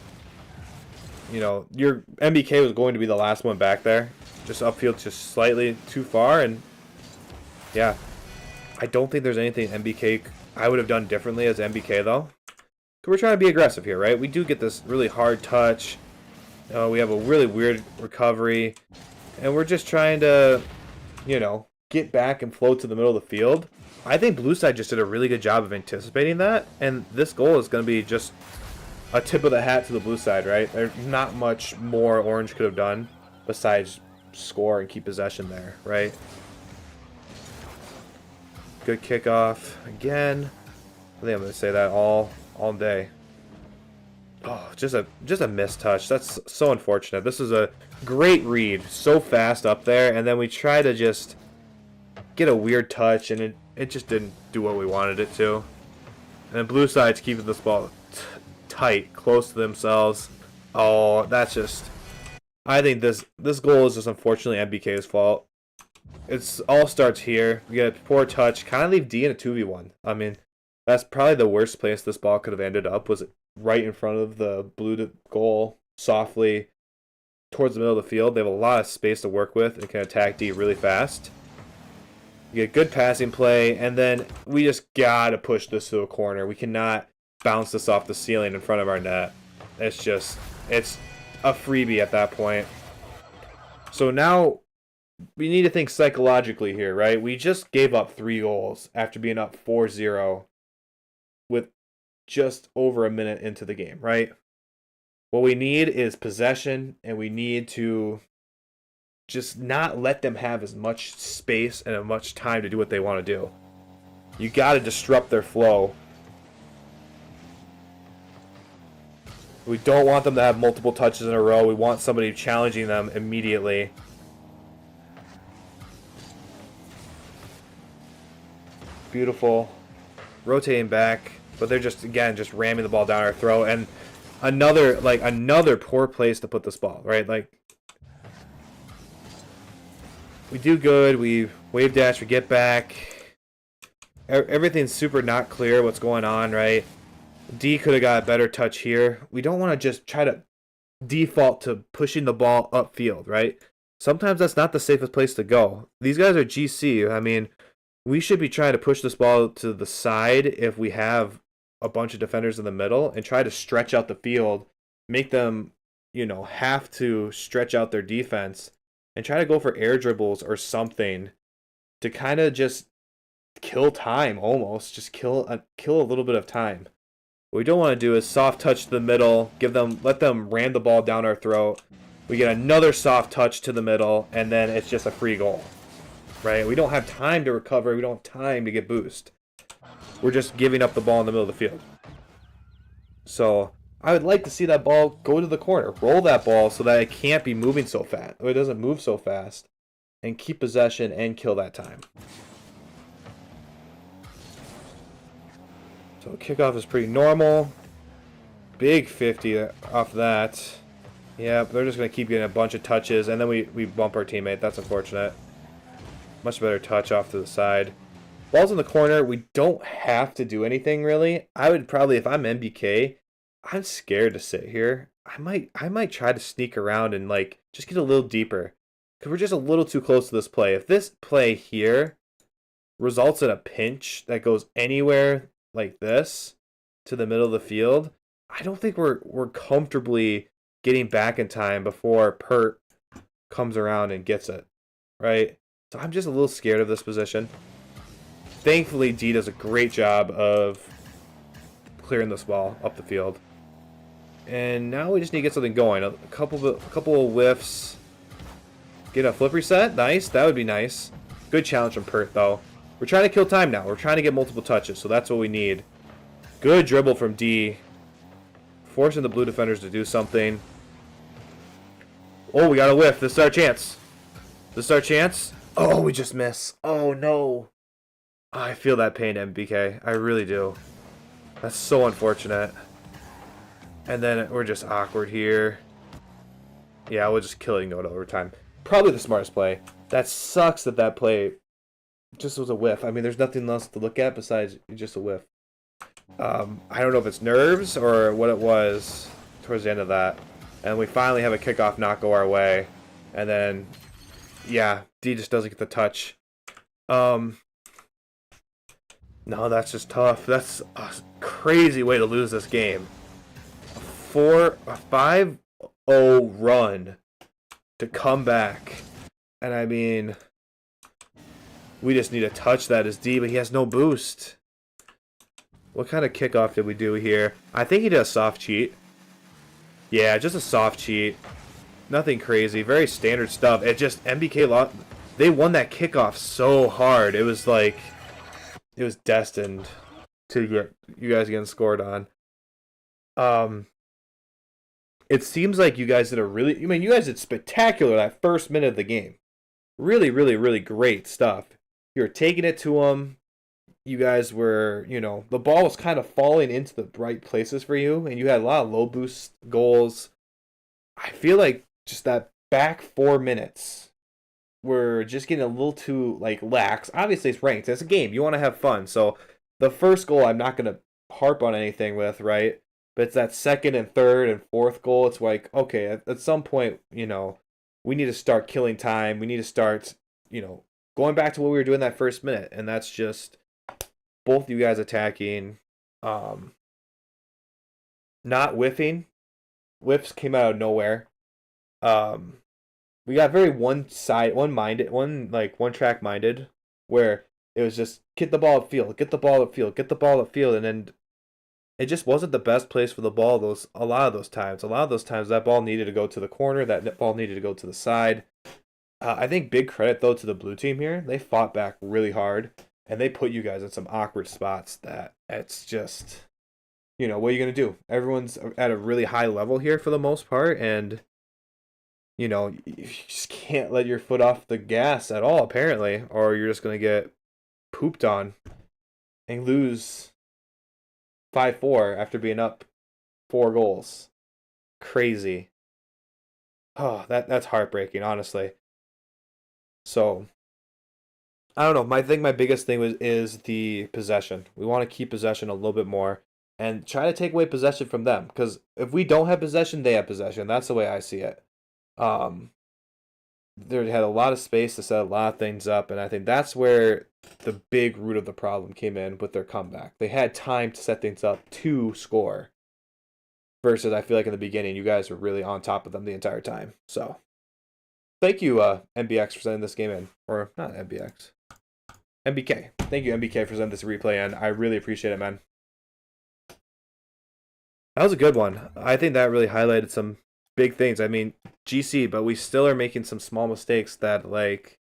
you know, your MBK was going to be the last one back there. Just upfield just slightly too far, and yeah. I don't think there's anything MBK I would have done differently as MBK, though. We're trying to be aggressive here, right? We do get this really hard touch. We have a really weird recovery. And we're just trying to, you know, get back and float to the middle of the field. I think blue side just did a really good job of anticipating that. And this goal is going to be just a tip of the hat to the blue side, right? There's not much more orange could have done besides score and keep possession there, right? Good kickoff again. I think I'm going to say that all day. Oh, just a missed touch. That's so unfortunate. This is a great read. So fast up there, and then we try to just get a weird touch, and it just didn't do what we wanted it to. And then blue side's keeping this ball tight, close to themselves. Oh, that's just... I think this goal is just unfortunately MBK's fault. It's all starts here. We get a poor touch. Kind of leave D in a 2v1. I mean, that's probably the worst place this ball could have ended up, was right in front of the blue goal, softly towards the middle of the field. They have a lot of space to work with and can attack D really fast. You get good passing play, and then we just gotta push this to a corner. We cannot bounce this off the ceiling in front of our net. It's a freebie at that point. So now we need to think psychologically here, right? We just gave up 3 goals after being up 4-0 with just over a minute into the game, right? What we need is possession, and we need to just not let them have as much space and as much time to do what they want to do. You got to disrupt their flow. We don't want them to have multiple touches in a row. We want somebody challenging them immediately. Beautiful. Rotating back, but they're just, again, just ramming the ball down our throat. And another poor place to put this ball, right? Like, we do good. We wave dash, we get back. Everything's super not clear what's going on, right? D could have got a better touch here. We don't want to just try to default to pushing the ball upfield, right? Sometimes that's not the safest place to go. These guys are GC. I mean, we should be trying to push this ball to the side if we have a bunch of defenders in the middle and try to stretch out the field, make them, you know, have to stretch out their defense and try to go for air dribbles or something to kind of just kill time almost. Just kill a little bit of time. What we don't want to do is soft touch the middle, let them ram the ball down our throat, We get another soft touch to the middle, and then it's just a free goal. Right? We don't have time to recover. We don't have time to get boost. We're just giving up the ball in the middle of the field. So I would like to see that ball go to the corner. Roll that ball so that it can't be moving so fast. Or it doesn't move so fast. And keep possession and kill that time. So kickoff is pretty normal. Big 50 off that. Yeah, they're just going to keep getting a bunch of touches. And then we bump our teammate. That's unfortunate. Much better touch off to the side. Ball's in the corner. We don't have to do anything, really. I would probably, if I'm MBK, I'm scared to sit here. I might try to sneak around and, like, just get a little deeper. Because we're just a little too close to this play. If this play here results in a pinch that goes anywhere like this to the middle of the field, I don't think we're comfortably getting back in time before Pert comes around and gets it, right? So I'm just a little scared of this position. Thankfully, D does a great job of clearing this ball up the field. And now we just need to get something going. A couple of whiffs. Get a flip reset. Nice. That would be nice. Good challenge from Pert, though. We're trying to kill time now. We're trying to get multiple touches, so that's what we need. Good dribble from D. Forcing the blue defenders to do something. Oh, we got a whiff. This is our chance. This is our chance. Oh, we just miss. Oh, no. I feel that pain, MBK. I really do. That's so unfortunate. And then we're just awkward here. Yeah, we'll just kill it and go to overtime. Probably the smartest play. That sucks that play just was a whiff. I mean, there's nothing else to look at besides just a whiff. I don't know if it's nerves or what it was towards the end of that. And we finally have a kickoff not go our way. And then, yeah, D just doesn't get the touch. No, that's just tough. That's a crazy way to lose this game. A 5-0 run to come back. And I mean, we just need to touch that as D, but he has no boost. What kind of kickoff did we do here? I think he did a soft cheat. Yeah, just a soft cheat. Nothing crazy. Very standard stuff. It just, MBK, they won that kickoff so hard. It was like, it was destined to get you guys getting scored on. It seems like you guys did you guys did spectacular that first minute of the game. Really, really, really great stuff. You were taking it to them. You guys were, the ball was kind of falling into the right places for you, and you had a lot of low boost goals. I feel like just that back 4 minutes were just getting a little too, lax. Obviously, it's ranked. It's a game. You want to have fun. So the first goal, I'm not going to harp on anything with, right? But it's that second and third and fourth goal. It's like, okay, at some point, we need to start killing time. We need to start, going back to what we were doing that first minute. And that's just both you guys attacking, not whiffing. Whiffs came out of nowhere. We got very one track minded, where it was just get the ball upfield, get the ball upfield, and then it just wasn't the best place for the ball. A lot of those times, that ball needed to go to the corner, that ball needed to go to the side. I think big credit though to the blue team here. They fought back really hard, and they put you guys in some awkward spots. That it's just, what are you gonna do? Everyone's at a really high level here for the most part, and you just can't let your foot off the gas at all, apparently, or you're just gonna get pooped on and lose 5-4 after being up 4 goals. Crazy. Oh, that's heartbreaking, honestly. So, I don't know. My biggest thing is the possession. We want to keep possession a little bit more and try to take away possession from them. Because if we don't have possession, they have possession. That's the way I see it. They had a lot of space to set a lot of things up, and I think that's where the big root of the problem came in with their comeback. They had time to set things up to score. Versus, I feel like in the beginning, you guys were really on top of them the entire time. So, thank you, MBX, for sending this game in. Or, not MBX. MBK. Thank you, MBK, for sending this replay in. I really appreciate it, man. That was a good one. I think that really highlighted some big things. I mean, GC, but we still are making some small mistakes that like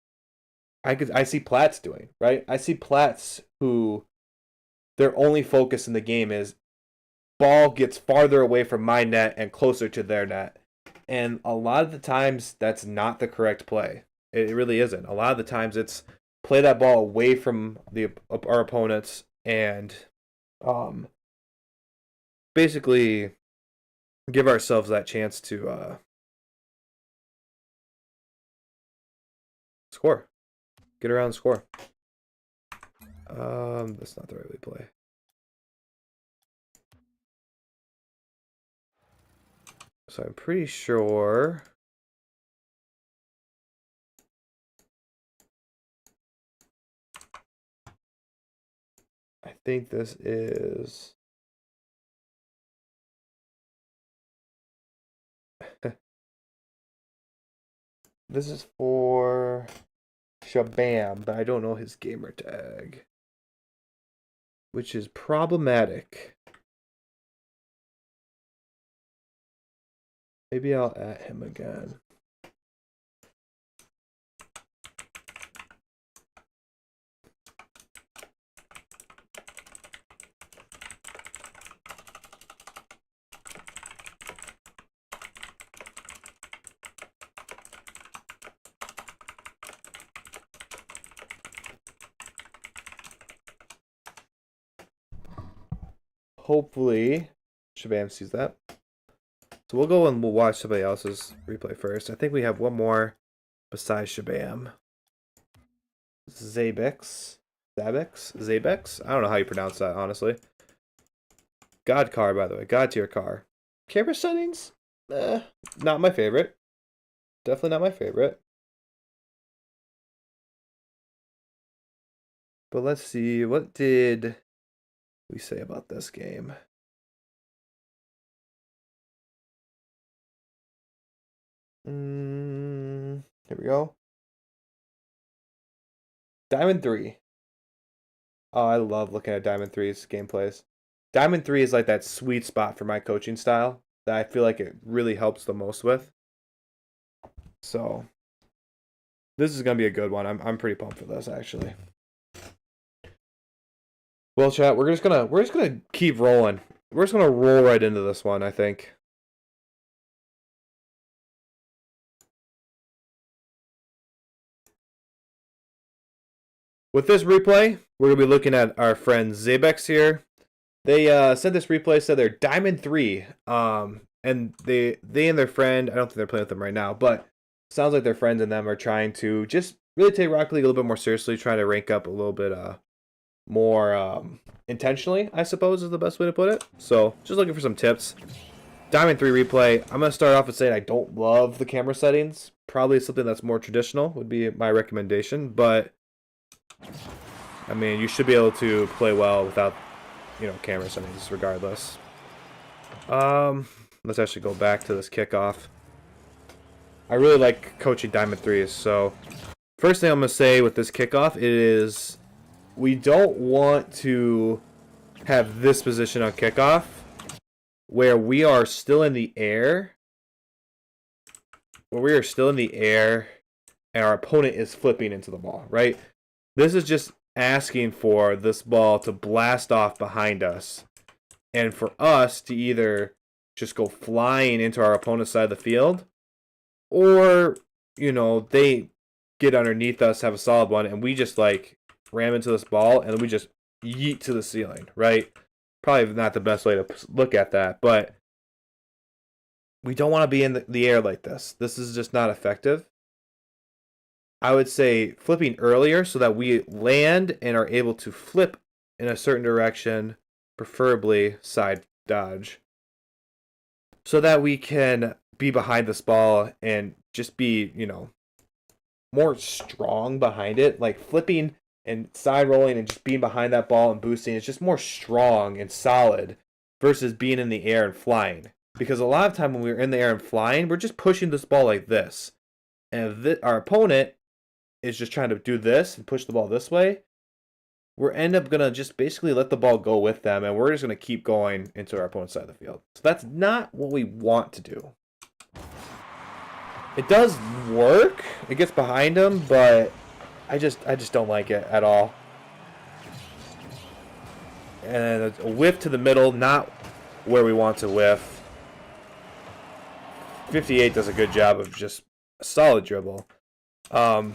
I see Platts doing, right? I see Platts who their only focus in the game is ball gets farther away from my net and closer to their net. And a lot of the times that's not the correct play. It really isn't. A lot of the times it's play that ball away from our opponents and basically give ourselves that chance to score. Get around and score. That's not the right way to play. So I'm pretty sure I think this is this is for Shabam, but I don't know his gamer tag, which is problematic. Maybe I'll at him again. Hopefully, Shabam sees that. So we'll go and we'll watch somebody else's replay first. I think we have one more besides Shabam. Zabex. Zabex? I don't know how you pronounce that, honestly. God car, by the way. God tier car. Camera settings? Not my favorite. Definitely not my favorite. But let's see. What did we say about this game? Here we go. Diamond 3. Oh, I love looking at Diamond 3's gameplays. Diamond 3 is like that sweet spot for my coaching style that I feel like it really helps the most with. So this is gonna be a good one. I'm pretty pumped for this actually. Well, chat, we're just gonna keep rolling. We're just gonna roll right into this one, I think. With this replay, we're gonna be looking at our friend Zabex here. They said this replay said they're Diamond 3. And they and their friend, I don't think they're playing with them right now, but sounds like their friends and them are trying to just really take Rocket League a little bit more seriously, trying to rank up a little bit more intentionally, I suppose is the best way to put it. So just looking for some tips. Diamond 3 replay. I'm going to start off with saying I don't love the camera settings. Probably something that's more traditional would be my recommendation, but I mean, you should be able to play well without, camera settings regardless. Let's actually go back to this kickoff. I really like coaching Diamond 3s, so first thing I'm going to say with this kickoff is we don't want to have this position on kickoff where we are still in the air. Where we are still in the air and our opponent is flipping into the ball, right? This is just asking for this ball to blast off behind us and for us to either just go flying into our opponent's side of the field or, they get underneath us, have a solid one, and we just like ram into this ball and we just yeet to the ceiling, right? Probably not the best way to look at that, but we don't want to be in the air like this. This is just not effective. I would say flipping earlier so that we land and are able to flip in a certain direction, preferably side dodge, so that we can be behind this ball and just be, more strong behind it. Like flipping and side rolling and just being behind that ball and boosting is just more strong and solid versus being in the air and flying. Because a lot of time when we're in the air and flying, we're just pushing this ball like this. And if our opponent is just trying to do this and push the ball this way, we're end up going to just basically let the ball go with them, and we're just going to keep going into our opponent's side of the field. So that's not what we want to do. It does work. It gets behind him, but I just don't like it at all. And a whiff to the middle, not where we want to whiff. 58 does a good job of just a solid dribble. So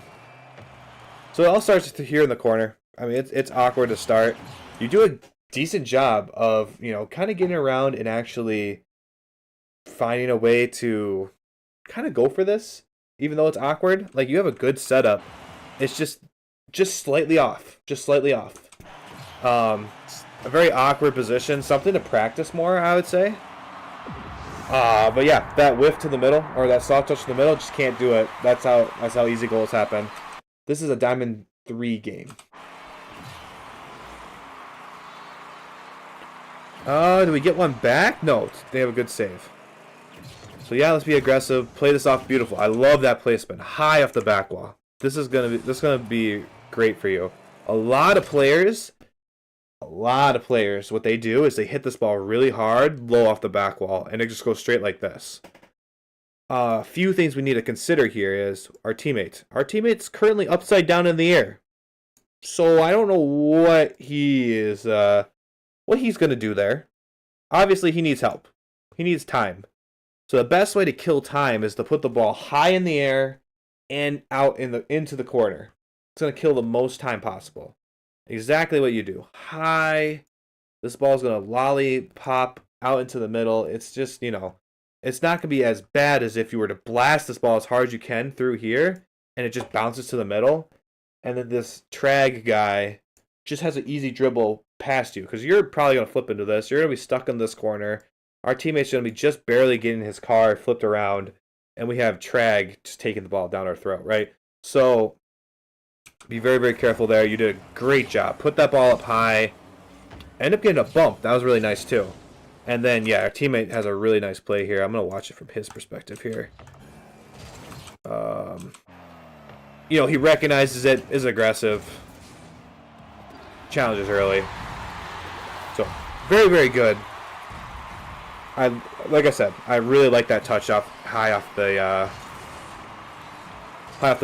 it all starts here in the corner. I mean, it's awkward to start. You do a decent job of, you know, kind of getting around and actually finding a way to kind of go for this, even though it's awkward. Like, you have a good setup. It's just slightly off. Just slightly off. A very awkward position. Something to practice more, I would say. But yeah, that whiff to the middle, or that soft touch to the middle, just can't do it. That's how easy goals happen. This is a Diamond 3 game. Do we get one back? No, they have a good save. So yeah, let's be aggressive. Play this off beautiful. I love that placement. High off the back wall. This is gonna be great for you. A lot of players, what they do is they hit this ball really hard, low off the back wall, and it just goes straight like this. A few things we need to consider here is our teammate. Our teammate's currently upside down in the air. So I don't know what he's gonna do there. Obviously he needs help. He needs time. So the best way to kill time is to put the ball high in the air and out into the corner. It's gonna kill the most time possible. Exactly what you do. High. This ball's gonna lollipop out into the middle. It's just, you know, it's not gonna be as bad as if you were to blast this ball as hard as you can through here and it just bounces to the middle. And then this trag guy just has an easy dribble past you, because you're probably going to flip into this. You're going to be stuck in this corner. Our teammate's going to be just barely getting his car flipped around, and we have Trag just taking the ball down our throat, right? So be very, very careful there. You did a great job. Put that ball up high. End up getting a bump. That was really nice too. And then, yeah, our teammate has a really nice play here. I'm going to watch it from his perspective here. You know, he recognizes it, is aggressive. Challenges early. So, very, very good. Like I said, I really like that touch high off the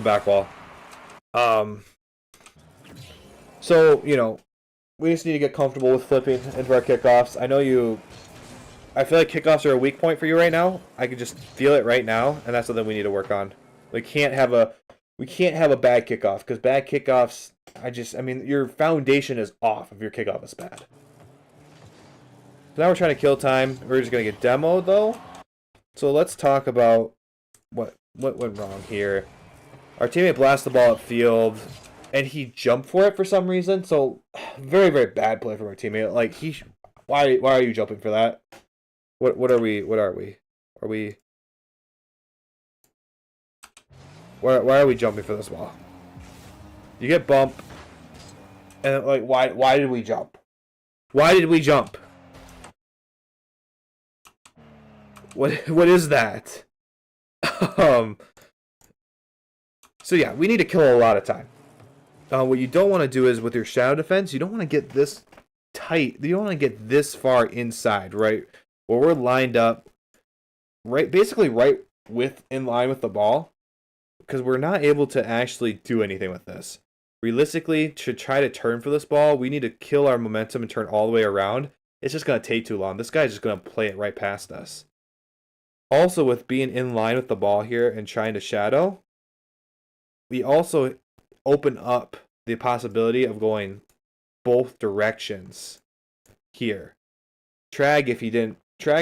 back wall. So, you know, we just need to get comfortable with flipping into our kickoffs. I feel like kickoffs are a weak point for you right now. I can just feel it right now, and that's something we need to work on. We can't have a bad kickoff, because bad kickoffs, I mean, your foundation is off if your kickoff is bad. So now we're trying to kill time. We're just going to get demoed, though. So let's talk about what went wrong here. Our teammate blasted the ball upfield, and he jumped for it for some reason. So very, very bad play from our teammate. Like, why are you jumping for that? What are we? Are we? Why are we jumping for this ball? You get bumped, and like, why did we jump? Why did we jump? What is that? So yeah, we need to kill a lot of time. What you don't want to do is, with your shadow defense, you don't want to get this tight. You don't want to get this far inside, right? Where we're lined up, basically right in line with the ball, because we're not able to actually do anything with this. Realistically, to try to turn for this ball, we need to kill our momentum and turn all the way around. It's just going to take too long. This guy's just going to play it right past us. Also, with being in line with the ball here and trying to shadow, we also open up the possibility of going both directions here. Trag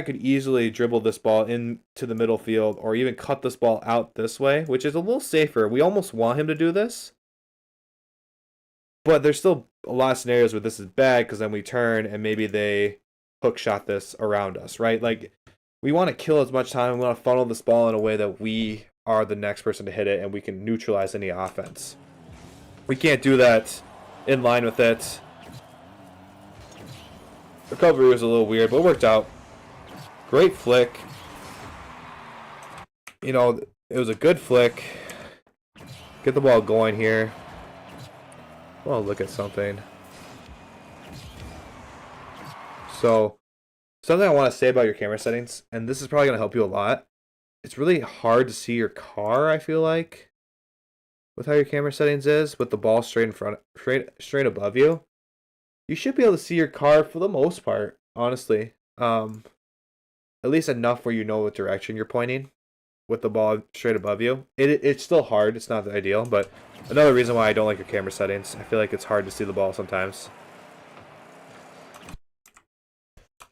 could easily dribble this ball into the middle field, or even cut this ball out this way, which is a little safer. We almost want him to do this, but there's still a lot of scenarios where this is bad, because then we turn and maybe they hook shot this around us, right? Like, we want to kill as much time. We want to funnel this ball in a way that we are the next person to hit it, and we can neutralize any offense. We can't do that in line with it. Recovery was a little weird, but it worked out. Great flick. You know, it was a good flick. Get the ball going here. Well, look at something. So, something I want to say about your camera settings, and this is probably going to help you a lot. it's really hard to see your car, I feel like, with how your camera settings is, with the ball straight in front, straight above you. You should be able to see your car for the most part, honestly. At least enough where you know what direction you're pointing with the ball straight above you. It's still hard. It's not the ideal, but another reason why I don't like your camera settings. I feel like it's hard to see the ball sometimes.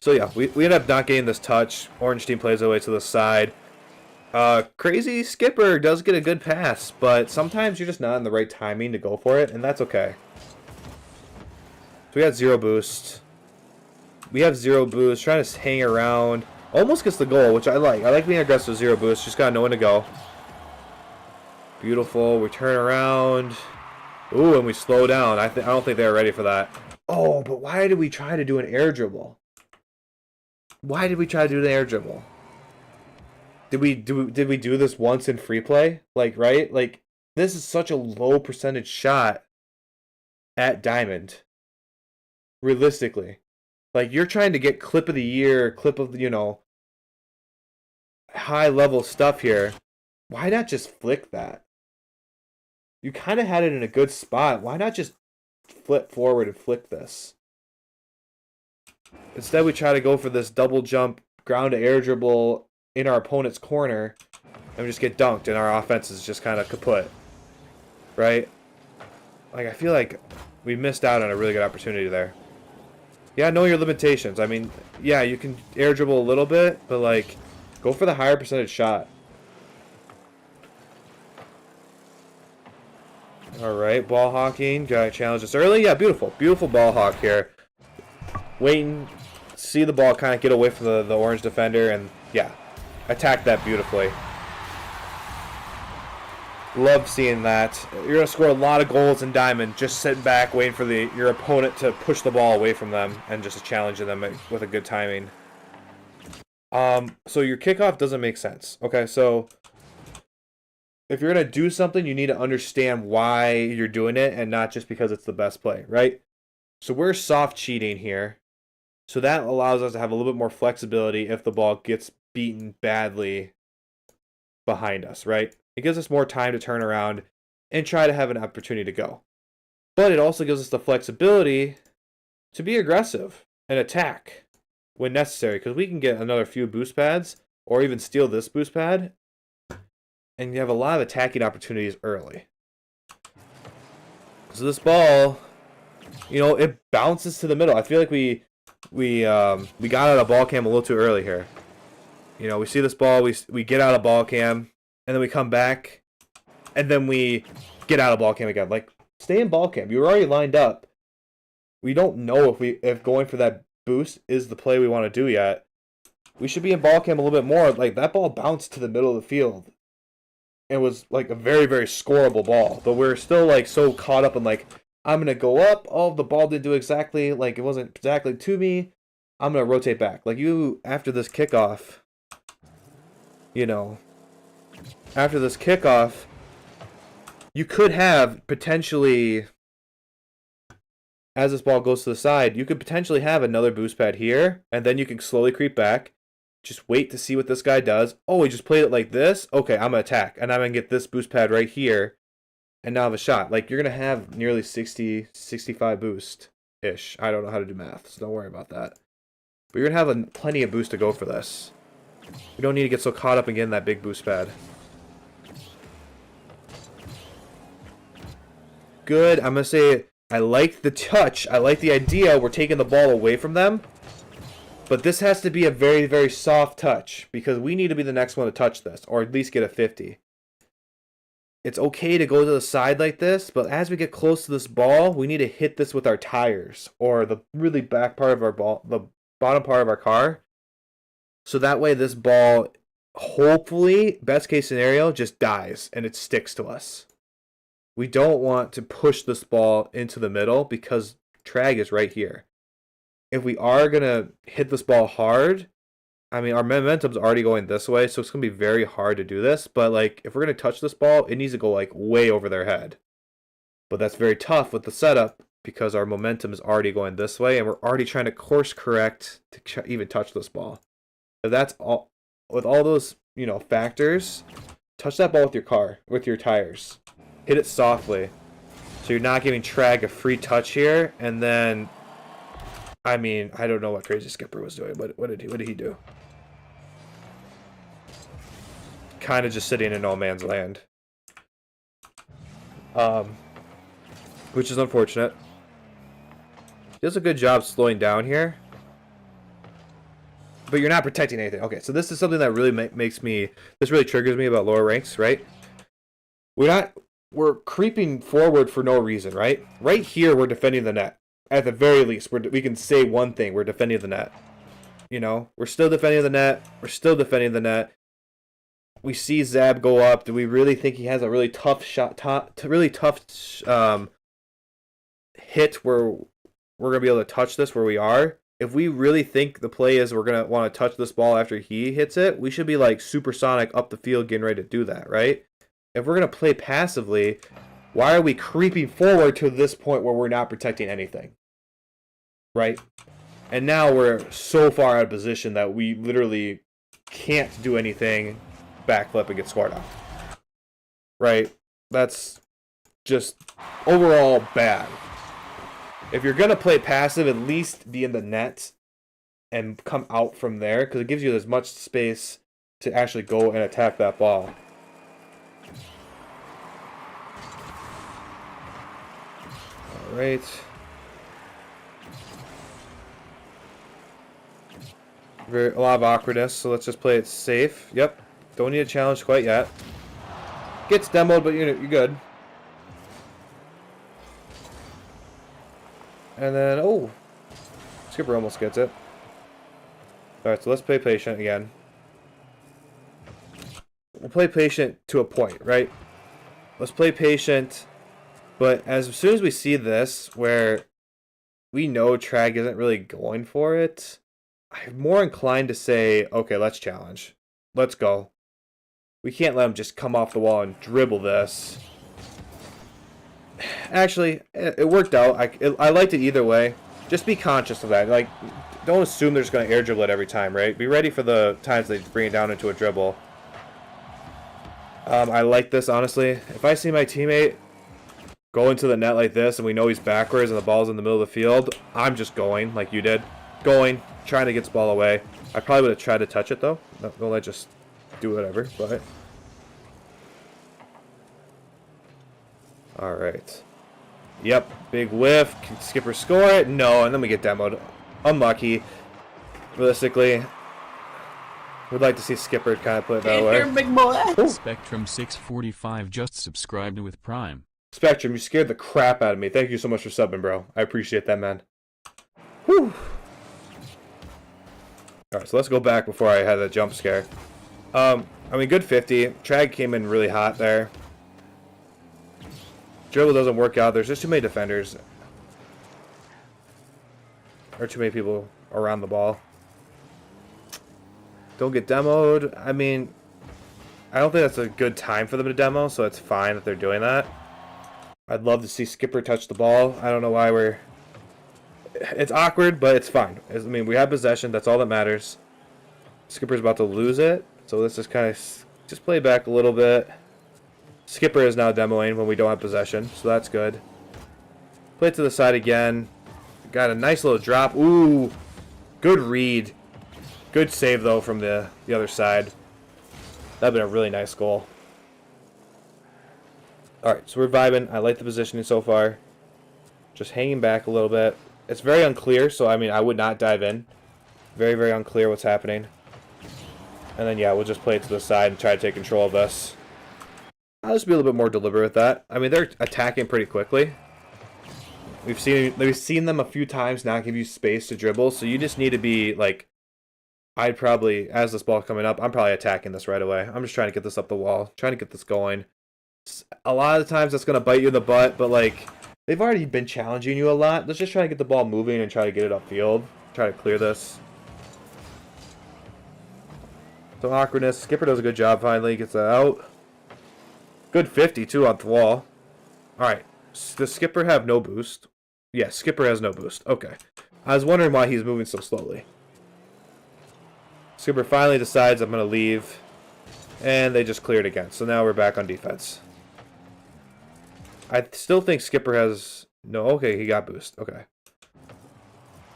So yeah, we end up not getting this touch. Orange team plays away to the side. Crazy Skipper does get a good pass, but sometimes you're just not in the right timing to go for it, and that's okay. So we got 0 boost. We have 0 boost, trying to hang around. Almost gets the goal, which I like. I like being aggressive with 0 boost. Just gotta know when to go. Beautiful. We turn around. Ooh, and we slow down. I don't think they were ready for that. Oh, but why did we try to do an air dribble? Why did we try to do the air dribble? Did we do this once in free play? Like, right? Like, this is such a low percentage shot at Diamond. Realistically. Like, you're trying to get clip of the year, clip of, you know, high level stuff here. Why not just flick that? You kind of had it in a good spot. Why not just flip forward and flick this? Instead, we try to go for this double jump, ground to air dribble in our opponent's corner, and we just get dunked, and our offense is just kind of kaput. Right? Like, I feel like we missed out on a really good opportunity there. Yeah, know your limitations. I mean, yeah, you can air dribble a little bit, but, like, go for the higher percentage shot. Alright, ball hawking. Gotta challenge this early. Yeah, beautiful. Beautiful ball hawk here. Waiting, see the ball kind of get away from the orange defender, and, yeah, attack that beautifully. Love seeing that. You're going to score a lot of goals in Diamond just sitting back waiting for your opponent to push the ball away from them and just challenging them with a good timing. So your kickoff doesn't make sense. Okay, so if you're going to do something, you need to understand why you're doing it and not just because it's the best play, right? So we're soft cheating here. So that allows us to have a little bit more flexibility if the ball gets beaten badly behind us, right? It gives us more time to turn around and try to have an opportunity to go. But it also gives us the flexibility to be aggressive and attack when necessary, because we can get another few boost pads or even steal this boost pad, and you have a lot of attacking opportunities early. So this ball, you know, it bounces to the middle. I feel like we got out of ball cam a little too early here. You know, we see this ball, we get out of ball cam, and then we come back, and then we get out of ball cam again. Like, stay in ball cam. You were already lined up. We don't know if going for that boost is the play we want to do yet. We should be in ball cam a little bit more. Like, that ball bounced to the middle of the field. It was, like, a very, very scoreable ball. But we're still, like, so caught up in, like, I'm going to go up. Oh, the ball didn't do exactly, like, it wasn't exactly to me. I'm going to rotate back. Like, you, after this kickoff, you know, after this kickoff, you could have potentially, as this ball goes to the side, you could potentially have another boost pad here, and then you can slowly creep back. Just wait to see what this guy does. Oh, he just played it like this? Okay, I'm going to attack, and I'm going to get this boost pad right here, and now have a shot. Like, you're going to have nearly 60, 65 boost-ish. I don't know how to do math, so don't worry about that. But you're going to have plenty of boost to go for this. We don't need to get so caught up in getting that big boost pad. Good. I'm going to say I like the touch. I like the idea. We're taking the ball away from them. But this has to be a very, very soft touch because we need to be the next one to touch this, or at least get a 50. It's okay to go to the side like this, but as we get close to this ball, we need to hit this with our tires or the really back part of our ball, the bottom part of our car. So that way this ball, hopefully, best case scenario, just dies and it sticks to us. We don't want to push this ball into the middle because Trag is right here. If we are going to hit this ball hard, I mean, our momentum's already going this way, so it's going to be very hard to do this. But, like, if we're going to touch this ball, it needs to go, like, way over their head. But that's very tough with the setup because our momentum is already going this way, and we're already trying to course correct to even touch this ball. If that's all, with all those, factors, touch that ball with your car, with your tires. Hit it softly. So you're not giving Trag a free touch here, and then, I mean, I don't know what Crazy Skipper was doing. What did he do? Kind of just sitting in no man's land. Which is unfortunate. He does a good job slowing down here. But you're not protecting anything. Okay, so this is something that really this really triggers me about lower ranks, right? We're creeping forward for no reason, right? Right here, we're defending the net. At the very least, we can say one thing: we're defending the net. We're still defending the net. We're still defending the net. We see Zab go up. Do we really think he has a really tough shot, really tough hit where we're gonna be able to touch this where we are? If we really think the play is we're gonna want to touch this ball after he hits it, we should be like supersonic up the field, getting ready to do that, right? If we're gonna play passively, why are we creeping forward to this point where we're not protecting anything, right? And now we're so far out of position that we literally can't do anything, backflip and get scored on, right? That's just overall bad. If you're going to play passive, at least be in the net and come out from there, because it gives you as much space to actually go and attack that ball. All right. A lot of awkwardness, so let's just play it safe. Yep. Don't need a challenge quite yet. Gets demoed, but you're good. And then, oh, Skipper almost gets it. Alright, so let's play patient again. We'll play patient to a point, right? Let's play patient, but as soon as we see this, where we know Trag isn't really going for it, I'm more inclined to say, okay, let's challenge. Let's go. We can't let him just come off the wall and dribble this. Actually, it worked out. I liked it either way. Just be conscious of that. Like, don't assume they're just going to air dribble it every time, right? Be ready for the times they bring it down into a dribble. I like this, honestly. If I see my teammate go into the net like this and we know he's backwards and the ball's in the middle of the field, I'm just going like you did. Going, trying to get this ball away. I probably would have tried to touch it, though. Don't let just do whatever, but... Alright. Yep, big whiff. Can Skipper score it? No, and then we get demoed. Unlucky. Realistically, we'd like to see Skipper kind of play it that way. Big boy. Spectrum 645 just subscribed with Prime. Spectrum, you scared the crap out of me. Thank you so much for subbing, bro. I appreciate that, man. Whew. Alright, so let's go back before I had that jump scare. I mean, good 50. Trag came in really hot there. Dribble doesn't work out. There's just too many defenders. Or too many people around the ball. Don't get demoed. I mean, I don't think that's a good time for them to demo, so it's fine that they're doing that. I'd love to see Skipper touch the ball. I don't know why we're... It's awkward, but it's fine. I mean, we have possession. That's all that matters. Skipper's about to lose it, so let's just kind of just play back a little bit. Skipper is now demoing when we don't have possession, so that's good. Play it to the side again. Got a nice little drop. Ooh, good read. Good save, though, from the other side. That'd been a really nice goal. Alright, so we're vibing. I like the positioning so far. Just hanging back a little bit. It's very unclear, so I mean, I would not dive in. Very, very unclear what's happening. And then, yeah, we'll just play it to the side and try to take control of this. I'll just be a little bit more deliberate with that. I mean, they're attacking pretty quickly. We've seen them a few times not give you space to dribble, so you just need to be, like... I'd probably, as this ball coming up, I'm probably attacking this right away. I'm just trying to get this up the wall. Trying to get this going. A lot of the times that's going to bite you in the butt, but, like... They've already been challenging you a lot. Let's just try to get the ball moving and try to get it upfield. Try to clear this. So awkwardness. Skipper does a good job finally. Gets that out. Good 50 too on the wall. Alright. Does Skipper have no boost? Yeah, Skipper has no boost. Okay. I was wondering why he's moving so slowly. Skipper finally decides I'm going to leave. And they just cleared again. So now we're back on defense. I still think Skipper has... No, okay, he got boost. Okay.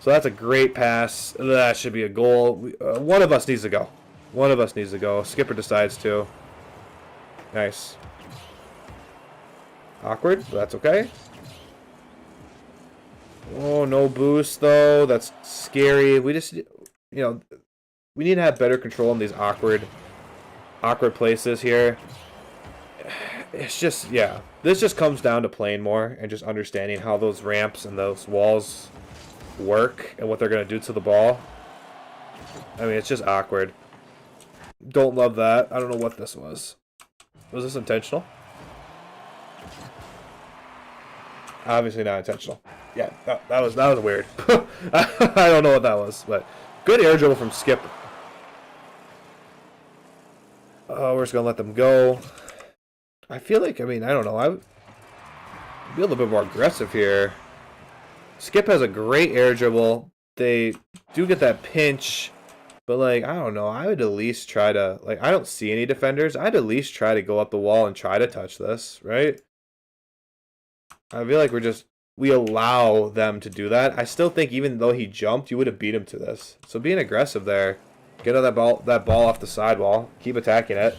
So that's a great pass. That should be a goal. One of us needs to go. One of us needs to go. Skipper decides to. Nice. Awkward, but that's okay. Oh, no boost, though. That's scary. We just, you know, we need to have better control in these awkward places here. It's just, yeah. This just comes down to playing more and just understanding how those ramps and those walls work and what they're going to do to the ball. I mean, it's just awkward. Don't love that. I don't know what this was. Was this intentional? Obviously not intentional. Yeah, that was weird. I don't know what that was, but good air dribble from Skip. Oh, we're just gonna let them go. I feel like, I mean, I don't know. I would be a little bit more aggressive here. Skip has a great air dribble. They do get that pinch, but like, I don't know. I would at least try to, like, I don't see any defenders. I'd at least try to go up the wall and try to touch this, right? I feel like we allow them to do that. I still think even though he jumped, you would have beat him to this. So being aggressive there. Get that ball off the sidewall. Keep attacking it.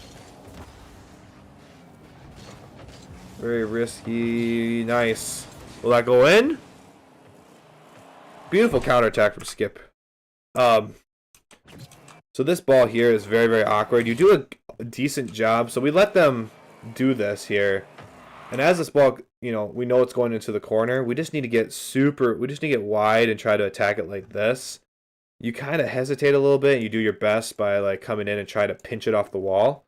Very risky. Nice. Will that go in? Beautiful counterattack from Skip. So this ball here is very, very awkward. You do a decent job. So we let them do this here. And as this ball, you know, we know it's going into the corner. We just need to get wide and try to attack it like this. You kind of hesitate a little bit and you do your best by like coming in and try to pinch it off the wall.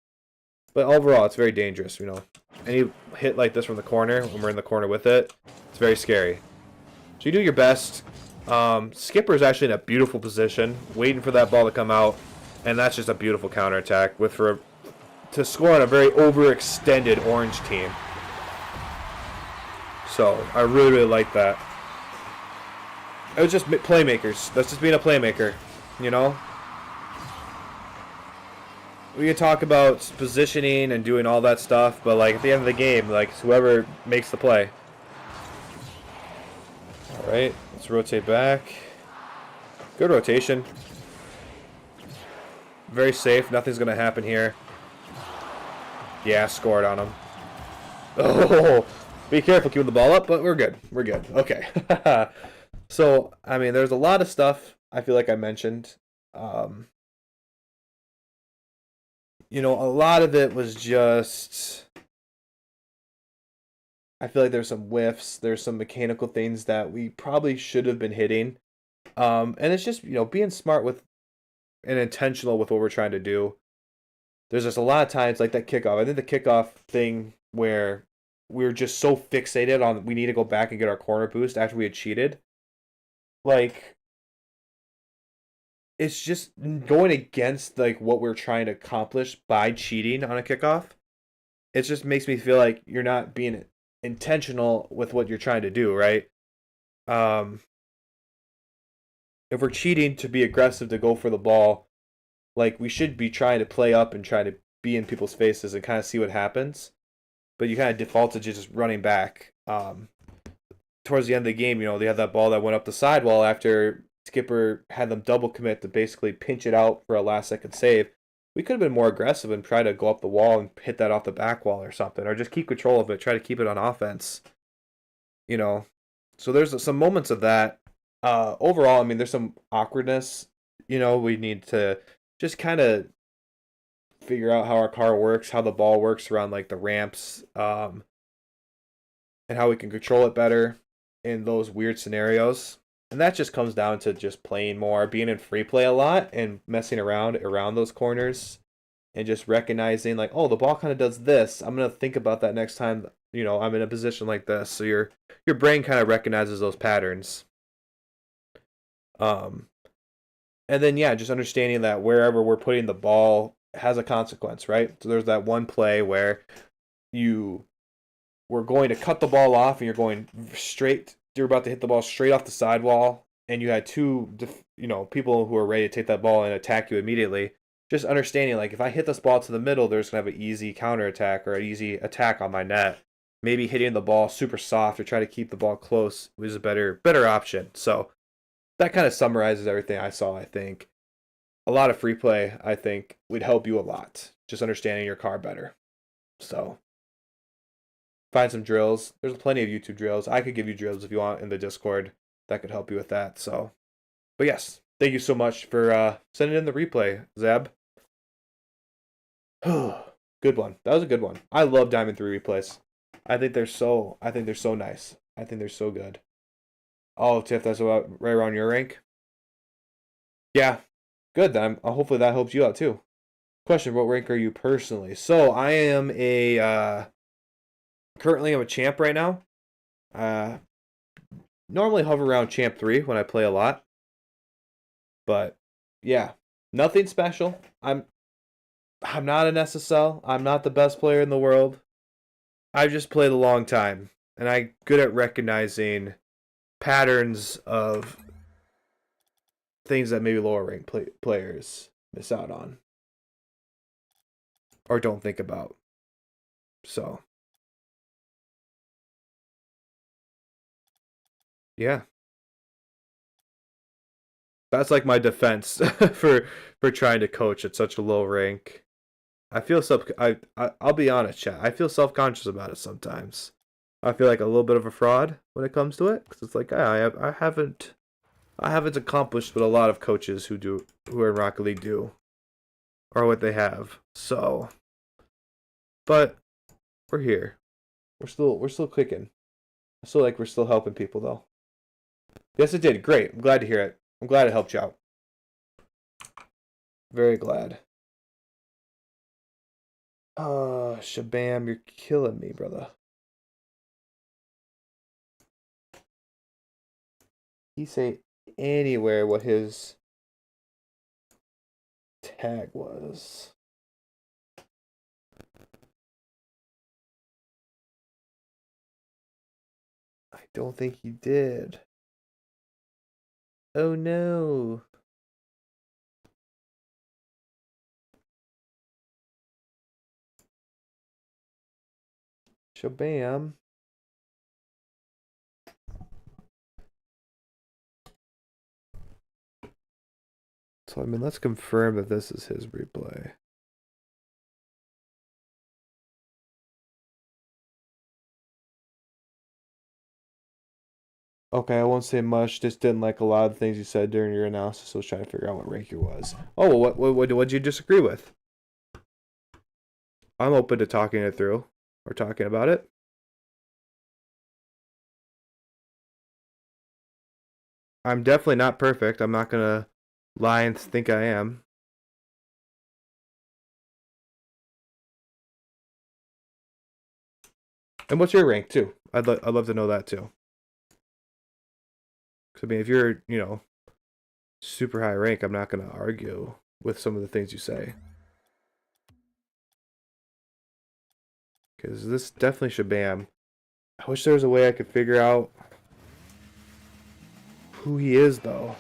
But overall, it's very dangerous, you know. Any hit like this from the corner, when we're in the corner with it, it's very scary. So you do your best. Skipper is actually in a beautiful position, waiting for that ball to come out. And that's just a beautiful counterattack to score on a very overextended orange team. So I really, really like that. It was just playmakers. That's just being a playmaker, you know? We can talk about positioning and doing all that stuff, but like at the end of the game, like it's whoever makes the play. Alright, let's rotate back. Good rotation. Very safe. Nothing's going to happen here. Yeah, scored on him. Oh, be careful keeping the ball up, but we're good. We're good. Okay. So, I mean, there's a lot of stuff I feel like I mentioned. You know, a lot of it was just... I feel like there's some whiffs. There's some mechanical things that we probably should have been hitting. And it's just, you know, being smart with and intentional with what we're trying to do. There's just a lot of times, like that kickoff. I think the kickoff thing where we're just so fixated on we need to go back and get our corner boost after we had cheated. Like, it's just going against like what we're trying to accomplish by cheating on a kickoff. It just makes me feel like you're not being intentional with what you're trying to do, right? If we're cheating to be aggressive to go for the ball, like we should be trying to play up and try to be in people's faces and kind of see what happens. But you kind of default to just running back. Towards the end of the game, you know, they had that ball that went up the sidewall after Skipper had them double commit to basically pinch it out for a last second save. We could have been more aggressive and try to go up the wall and hit that off the back wall or something, or just keep control of it, try to keep it on offense. You know, so there's some moments of that. Overall, I mean, there's some awkwardness. You know, we need to just kind of figure out how our car works, how the ball works around like the ramps, and how we can control it better in those weird scenarios. And that just comes down to just playing more, being in free play a lot, and messing around those corners, and just recognizing like, oh, the ball kind of does this. I'm gonna think about that next time. You know, I'm in a position like this. So your brain kind of recognizes those patterns. And then yeah, just understanding that wherever we're putting the ball has a consequence, right? So there's that one play where we're going to cut the ball off, and you're going straight. You're about to hit the ball straight off the sidewall, and you had two, people who are ready to take that ball and attack you immediately. just understanding like if I hit this ball to the middle, there's gonna have an easy counter attack or an easy attack on my net. Maybe hitting the ball super soft or try to keep the ball close was a better option. So that kind of summarizes everything I saw, I think. A lot of free play, I think, would help you a lot. Just understanding your car better. So find some drills. There's plenty of YouTube drills. I could give you drills if you want in the Discord. That could help you with that. So, but yes, thank you so much for sending in the replay, Zeb. Good one. That was a good one. I love Diamond 3 replays. I think they're so nice. I think they're so good. Oh, Tiff, that's about right around your rank. Yeah, good. Then hopefully that helps you out too. Question: what rank are you personally? So I am currently I'm a champ right now. Normally hover around champ 3 when I play a lot. But yeah, nothing special. I'm not an SSL. I'm not the best player in the world. I've just played a long time, and I'm good at recognizing patterns of things that maybe lower rank players miss out on or don't think about. So, yeah. That's like my defense for trying to coach at such a low rank. I feel I'll be honest, chat. I feel self-conscious about it sometimes. I feel like a little bit of a fraud when it comes to it because it's like I haven't accomplished what a lot of coaches who are in Rocket League do or what they have. So, but we're here. We're still clicking. I feel like we're still helping people though. Yes, it did. Great. I'm glad to hear it. I'm glad it helped you out. Very glad. Shabam, you're killing me, brother. He say anywhere what his tag was. I don't think he did. Oh no. Shabam. So, I mean, let's confirm that this is his replay. Okay, I won't say much. Just didn't like a lot of the things you said during your analysis. So I was trying to figure out what rank you was. Oh, well, what did you disagree with? I'm open to talking it through or talking about it. I'm definitely not perfect. I'm not gonna lie and think I am. And what's your rank too? I'd love to know that too. Cause I mean, if you're super high rank, I'm not gonna argue with some of the things you say. Because this definitely Shabam. I wish there was a way I could figure out who he is though.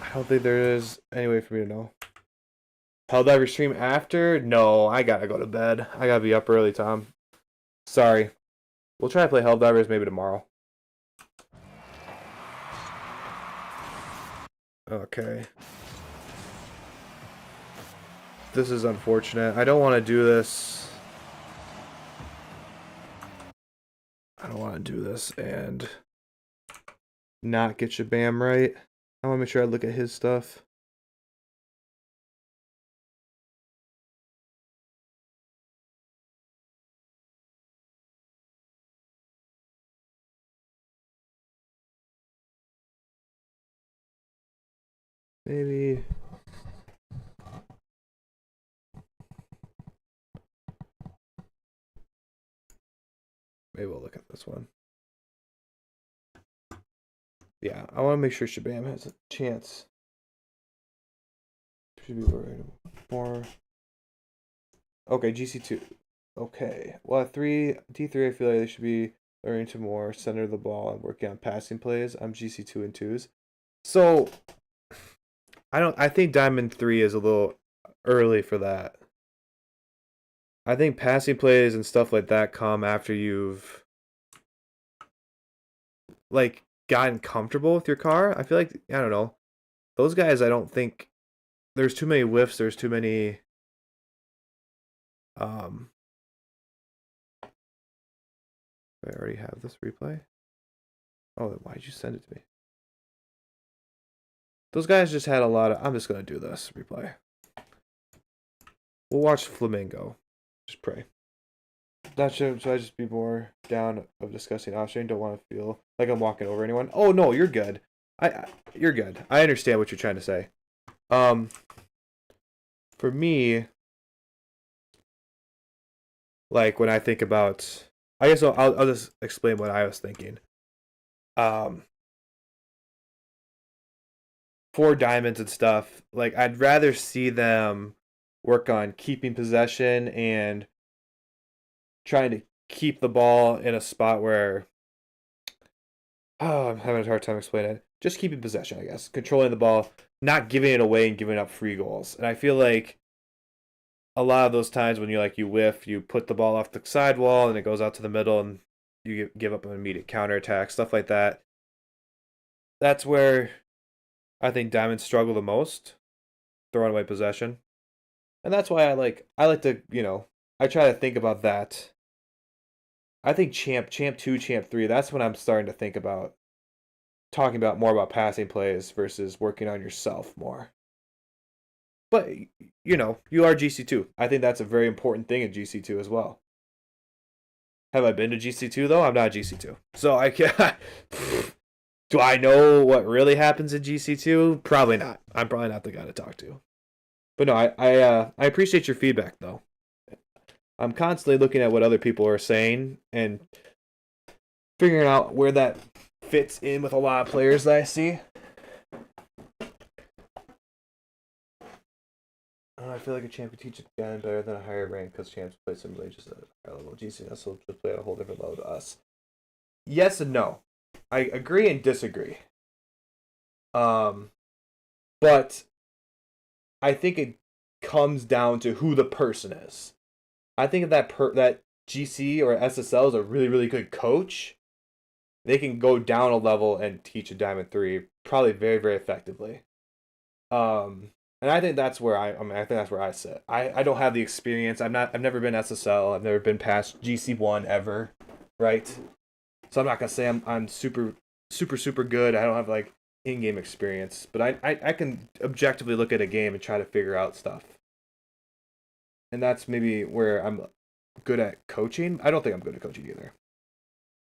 I don't think there is any way for me to know. Helldiver stream after? No, I gotta go to bed. I gotta be up early, Tom. Sorry. We'll try to play Helldivers maybe tomorrow. Okay. This is unfortunate. I don't want to do this. I don't want to do this and not get Shabam right. I want to make sure I look at his stuff. Maybe. Maybe we'll look at this one. Yeah, I want to make sure Shabam has a chance. Should be worried more. Okay, GC2. Okay. Well, at D3, I feel like they should be learning to more center the ball and working on passing plays. I'm GC2 and 2s. So I think Diamond 3 is a little early for that. I think passing plays and stuff like that come after you've like gotten comfortable with your car. I feel like I don't know. Those guys I don't think there's too many whiffs, there's too many um I already have this replay. Oh, then why'd you send it to me? Those guys just had a lot of I'm just gonna do this replay. We'll watch Flamingo. Just pray. Not sure, should I just be more down of discussing offshoring? Don't want to feel like I'm walking over anyone. Oh no, you're good. You're good. I understand what you're trying to say. For me, like when I think about, I guess I'll just explain what I was thinking. For diamonds and stuff, like I'd rather see them work on keeping possession and trying to keep the ball in a spot where I'm having a hard time explaining it. Just keeping possession, I guess. Controlling the ball, not giving it away and giving up free goals. And I feel like a lot of those times when you whiff, you put the ball off the sidewall and it goes out to the middle and you give up an immediate counterattack, stuff like that. That's where I think Diamonds struggle the most, throwing away possession. And that's why I like to, I try to think about that. I think Champ 2, Champ 3, that's when I'm starting to think about talking about more about passing plays versus working on yourself more. But you are GC2. I think that's a very important thing in GC2 as well. Have I been to GC2 though? I'm not GC2. So I can't do I know what really happens in GC2? Probably not. I'm probably not the guy to talk to. But no, I appreciate your feedback though. I'm constantly looking at what other people are saying and figuring out where that fits in with a lot of players that I see. I feel like a champ could teach a guy better than a higher rank because champs play similarly just at a higher level. GCS will just play at a whole different level to us. Yes and no. I agree and disagree. But I think it comes down to who the person is. I think if that GC or SSL is a really, really good coach, they can go down a level and teach a Diamond 3 probably very, very effectively. And I think that's where I think that's where I sit. I don't have the experience. I've never been SSL. I've never been past GC1 ever, right? So I'm not gonna say I'm super good. I don't have like in-game experience, but I can objectively look at a game and try to figure out stuff. And that's maybe where I'm good at coaching. I don't think I'm good at coaching either.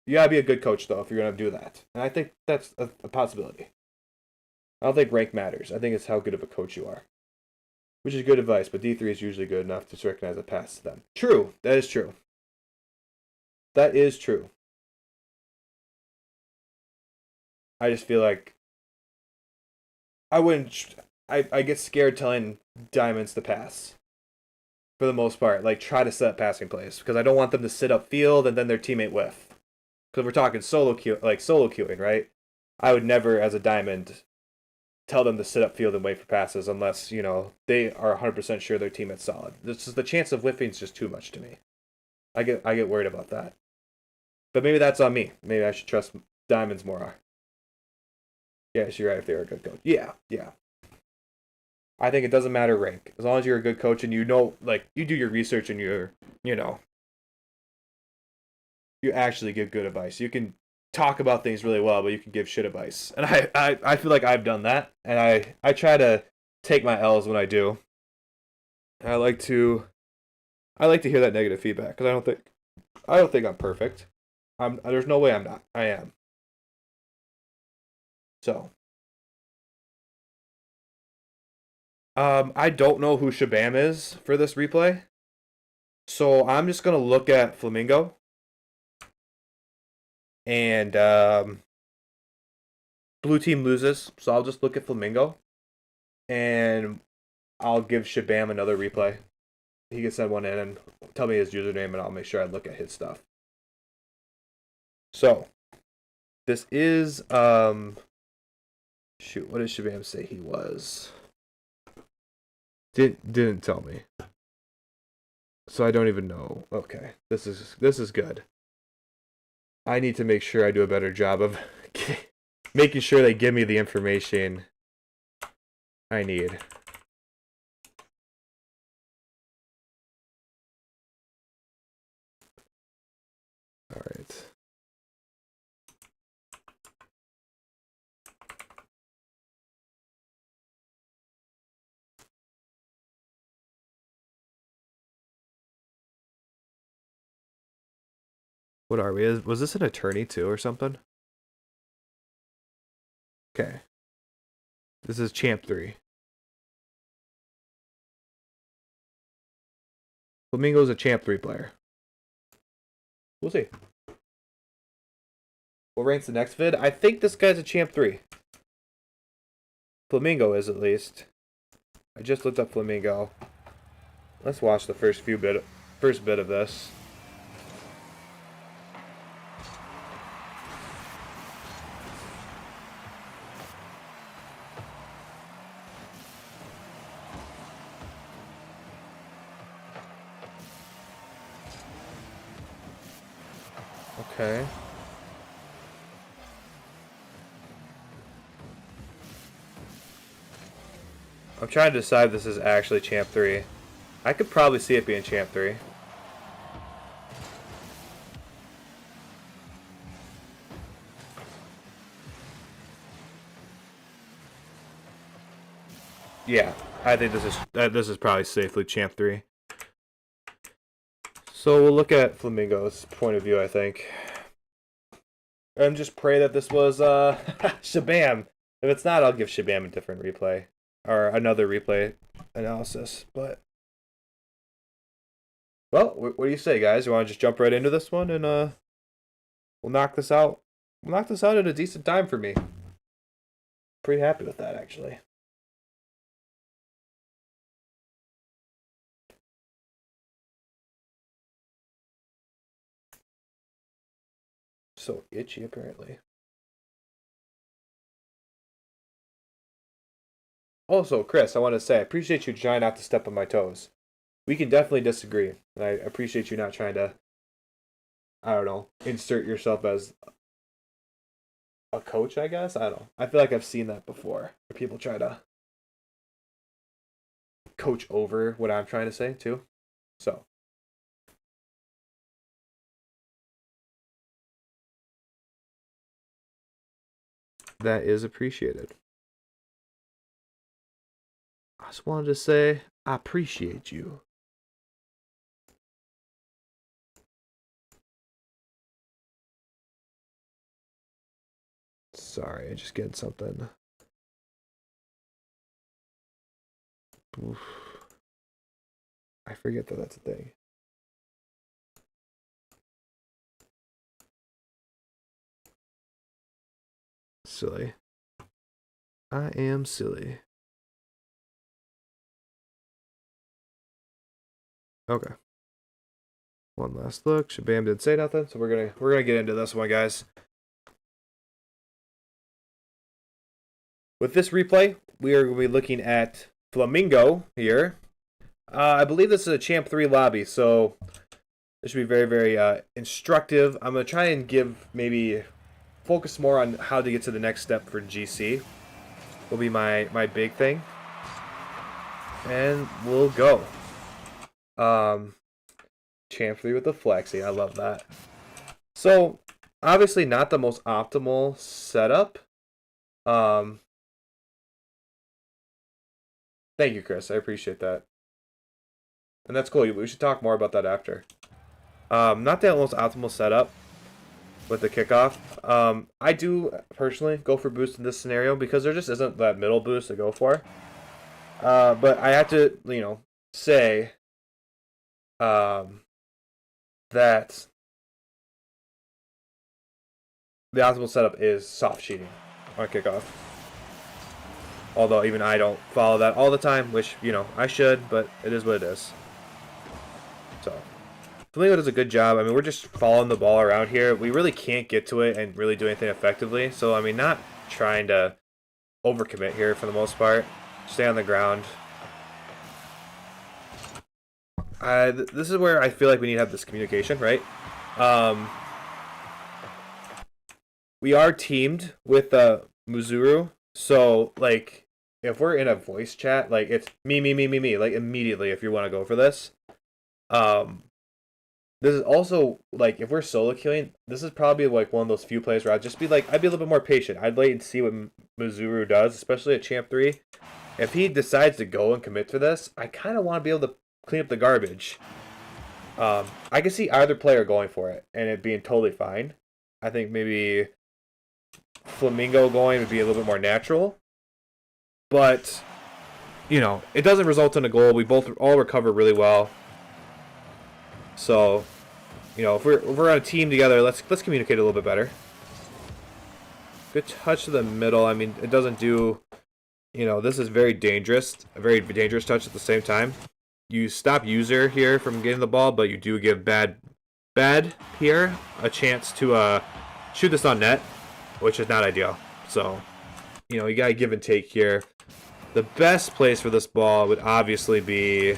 You gotta be a good coach though if you're gonna do that, and I think that's a possibility. I don't think rank matters. I think it's how good of a coach you are. Which is good advice, but D3 is usually good enough to recognize a pass to them. True. That is true. That is true. I just feel like I wouldn't. I get scared telling Diamonds to pass. For the most part, like try to set up passing plays because I don't want them to sit up field and then their teammate whiff. Because we're talking solo queuing, right? I would never, as a Diamond, tell them to sit up field and wait for passes unless they are 100% sure their teammate's solid. This is the chance of whiffing is just too much to me. I get worried about that. But maybe that's on me. Maybe I should trust Diamonds more. Yes, you're right. If they're a good coach, yeah. I think it doesn't matter rank as long as you're a good coach and you do your research and you actually give good advice. You can talk about things really well, but you can give shit advice. And I feel like I've done that, and I try to take my L's when I do. And I like to hear that negative feedback because I don't think I'm perfect. There's no way I'm not. I am. So, I don't know who Shabam is for this replay, so I'm just gonna look at Flamingo. And blue team loses, so I'll just look at Flamingo. And I'll give Shabam another replay. He can send one in and tell me his username, and I'll make sure I look at his stuff. So, this is Shoot, what did Shabam say he was? Didn't tell me. So I don't even know. Okay, this is good. I need to make sure I do a better job of making sure they give me the information I need. All right. What are we? Was this an attorney too or something? Okay. This is Champ 3. Flamingo's a Champ 3 player. We'll see. What ranks the next vid? I think this guy's a Champ 3. Flamingo is, at least. I just looked up Flamingo. Let's watch the first bit of this. Okay. I'm trying to decide if this is actually Champ 3. I could probably see it being Champ 3. Yeah, I think this is probably safely Champ 3. So we'll look at Flamingo's point of view, I think. And just pray that this was Shabam. If it's not, I'll give Shabam a different replay. Or another replay analysis. But well, what do you say, guys? You want to just jump right into this one and we'll knock this out. We'll knock this out at a decent time for me. Pretty happy with that, actually. So itchy, apparently. Also, Chris, I want to say, I appreciate you trying not to step on my toes. We can definitely disagree. And I appreciate you not trying to, I don't know, insert yourself as a coach, I guess? I don't know. I feel like I've seen that before. Where people try to coach over what I'm trying to say, too. So. That is appreciated. I just wanted to say, I appreciate you. Sorry, I just getting something. Oof. I forget that that's a thing. Silly. I am silly. Okay. One last look. Shabam didn't say nothing, so we're gonna get into this one, guys. With this replay, we are going to be looking at Flamingo here. I believe this is a Champ 3 lobby, so this should be very, very instructive. I'm going to try and maybe focus more on how to get to the next step for GC. Will be my big thing. And we'll go. Champ 3 with the flexing. I love that. So, obviously not the most optimal setup. Thank you, Chris. I appreciate that. And that's cool. We should talk more about that after. Not the most optimal setup with the kickoff. I do personally go for boost in this scenario because there just isn't that middle boost to go for. But I have to, say that the optimal setup is soft cheating on kickoff. Although even I don't follow that all the time, which, I should, but it is what it is. So, Flamingo does a good job. I mean, we're just following the ball around here. We really can't get to it and really do anything effectively. So, I mean, not trying to overcommit here for the most part. Stay on the ground. This is where I feel like we need to have this communication, right? We are teamed with Muzuru, so like if we're in a voice chat, like it's me, like immediately if you want to go for this. This is also like if we're solo queuing, this is probably like one of those few plays where I'd just be like I'd be a little bit more patient. I'd wait and see what Muzuru does, especially at Champ 3. If he decides to go and commit to this, I kind of want to be able to clean up the garbage. I can see either player going for it and it being totally fine. I think maybe Flamingo going would be a little bit more natural, but you know it doesn't result in a goal. We both all recover really well, so you know if we're on a team together, let's communicate a little bit better. Good touch to the middle. I mean, it doesn't do. You know, this is very dangerous. A very dangerous touch at the same time. You stop user here from getting the ball, but you do give bad here a chance to shoot this on net, which is not ideal. So, you know, you gotta give and take here. The best place for this ball would obviously be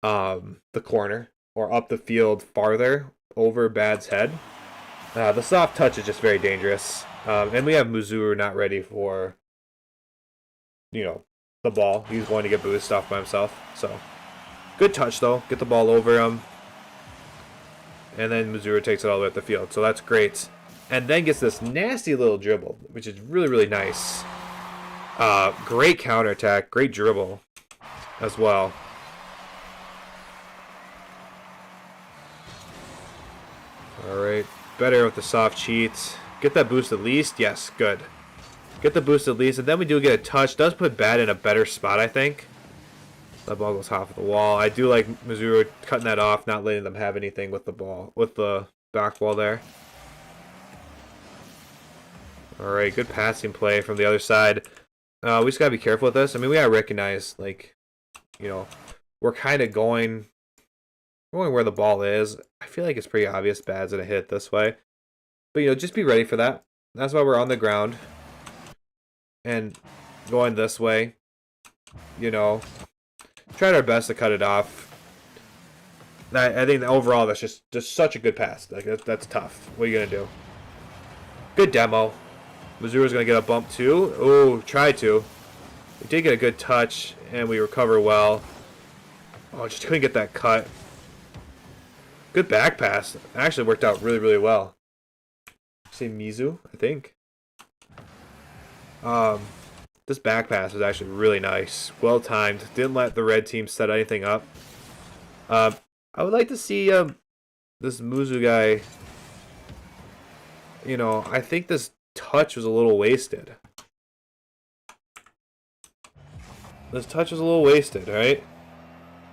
the corner or up the field farther over Bad's head. The soft touch is just very dangerous, and we have Muzuru not ready for, you know, the ball. He's going to get boosted off by himself. So, good touch though. Get the ball over him, and then Muzuru takes it all the way up the field. So that's great. And then gets this nasty little dribble, which is really, really nice. Great counterattack, great dribble as well. Alright, better with the soft cheats. Get that boost at least. Yes, good. Get the boost at least, and then we do get a touch. Does put Bad in a better spot, I think. That ball goes off the wall. I do like Muzuru cutting that off, not letting them have anything with the ball, with the back wall there. Alright, good passing play from the other side. We just gotta be careful with this. I mean, we gotta recognize, like, you know, we're kind of going where the ball is. I feel like it's pretty obvious Bad's gonna hit it this way. But, you know, just be ready for that. That's why we're on the ground. And going this way, you know, tried our best to cut it off. I think that overall that's just such a good pass. Like, that's tough. What are you gonna do? Good demo. Mizuru's going to get a bump too. Oh, tried to. We did get a good touch, and we recover well. Oh, just couldn't get that cut. Good back pass. It actually worked out really, really well. Say Mizu, I think. This back pass was actually really nice. Well timed. Didn't let the red team set anything up. I would like to see this Muzu guy. You know, I think this touch was a little wasted. This touch was a little wasted, right?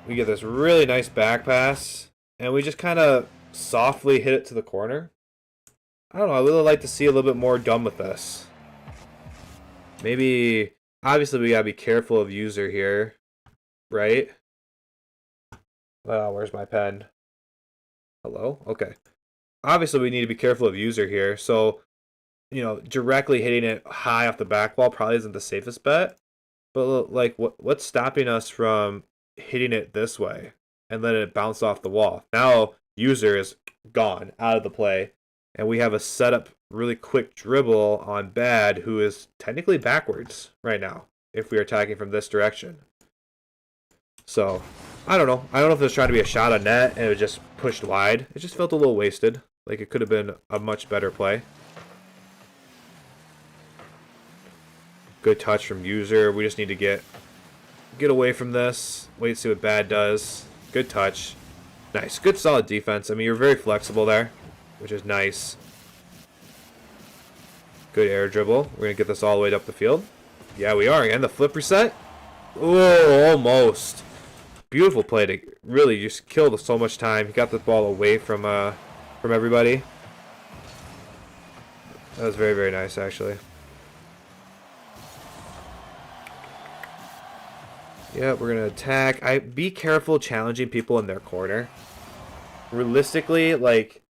We get this really nice back pass, and we just kind of softly hit it to the corner. I don't know, I would really like to see a little bit more done with this. Maybe, obviously we gotta be careful of user here, right? Where's my pen? Hello? Okay. Obviously we need to be careful of user here, so you know, directly hitting it high off the back wall probably isn't the safest bet. But like, what's stopping us from hitting it this way and letting it bounce off the wall? Now user is gone out of the play, and we have a setup really quick dribble on Bad, who is technically backwards right now if we are attacking from this direction. So I don't know. I don't know if it was trying to be a shot on net and it was just pushed wide. It just felt a little wasted. Like it could have been a much better play. Good touch from user. We just need to get away from this. Wait to see what Bad does. Good touch. Nice. Good solid defense. I mean, you're very flexible there, which is nice. Good air dribble. We're going to get this all the way up the field. Yeah, we are. And the flip reset. Oh, almost. Beautiful play to really just kill so much time. He got the ball away from everybody. That was very, very nice, actually. Yeah, we're gonna attack. Be careful challenging people in their corner. Realistically, like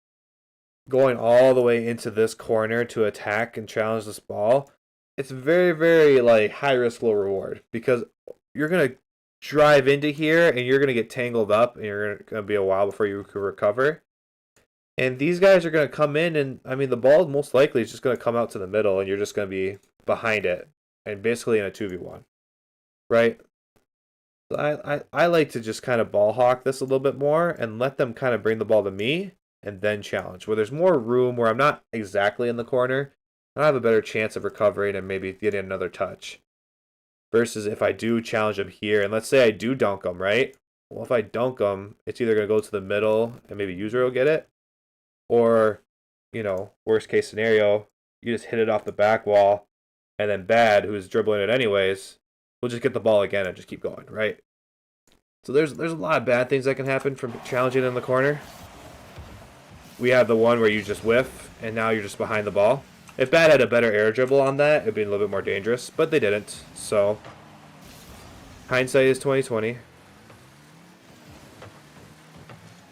going all the way into this corner to attack and challenge this ball it's very, very like high risk, low reward because you're gonna drive into here and you're gonna get tangled up and you're gonna be a while before you can recover. And these guys are gonna come in and I mean the ball most likely is just gonna come out to the middle and you're just gonna be behind it and basically in a 2v1. Right? So I like to just kind of ball hawk this a little bit more and let them kind of bring the ball to me and then challenge. Where there's more room where I'm not exactly in the corner, I have a better chance of recovering and maybe getting another touch. Versus if I do challenge them here, and let's say I do dunk them, right? Well, if I dunk them, it's either going to go to the middle and maybe user will get it, or, you know, worst case scenario, you just hit it off the back wall, and then Bad, who's dribbling it anyways, will just get the ball again and just keep going, right? So there's a lot of bad things that can happen from challenging in the corner. We have the one where you just whiff, and now you're just behind the ball. If Bad had a better air dribble on that, it'd be a little bit more dangerous, but they didn't. So hindsight is 20/20.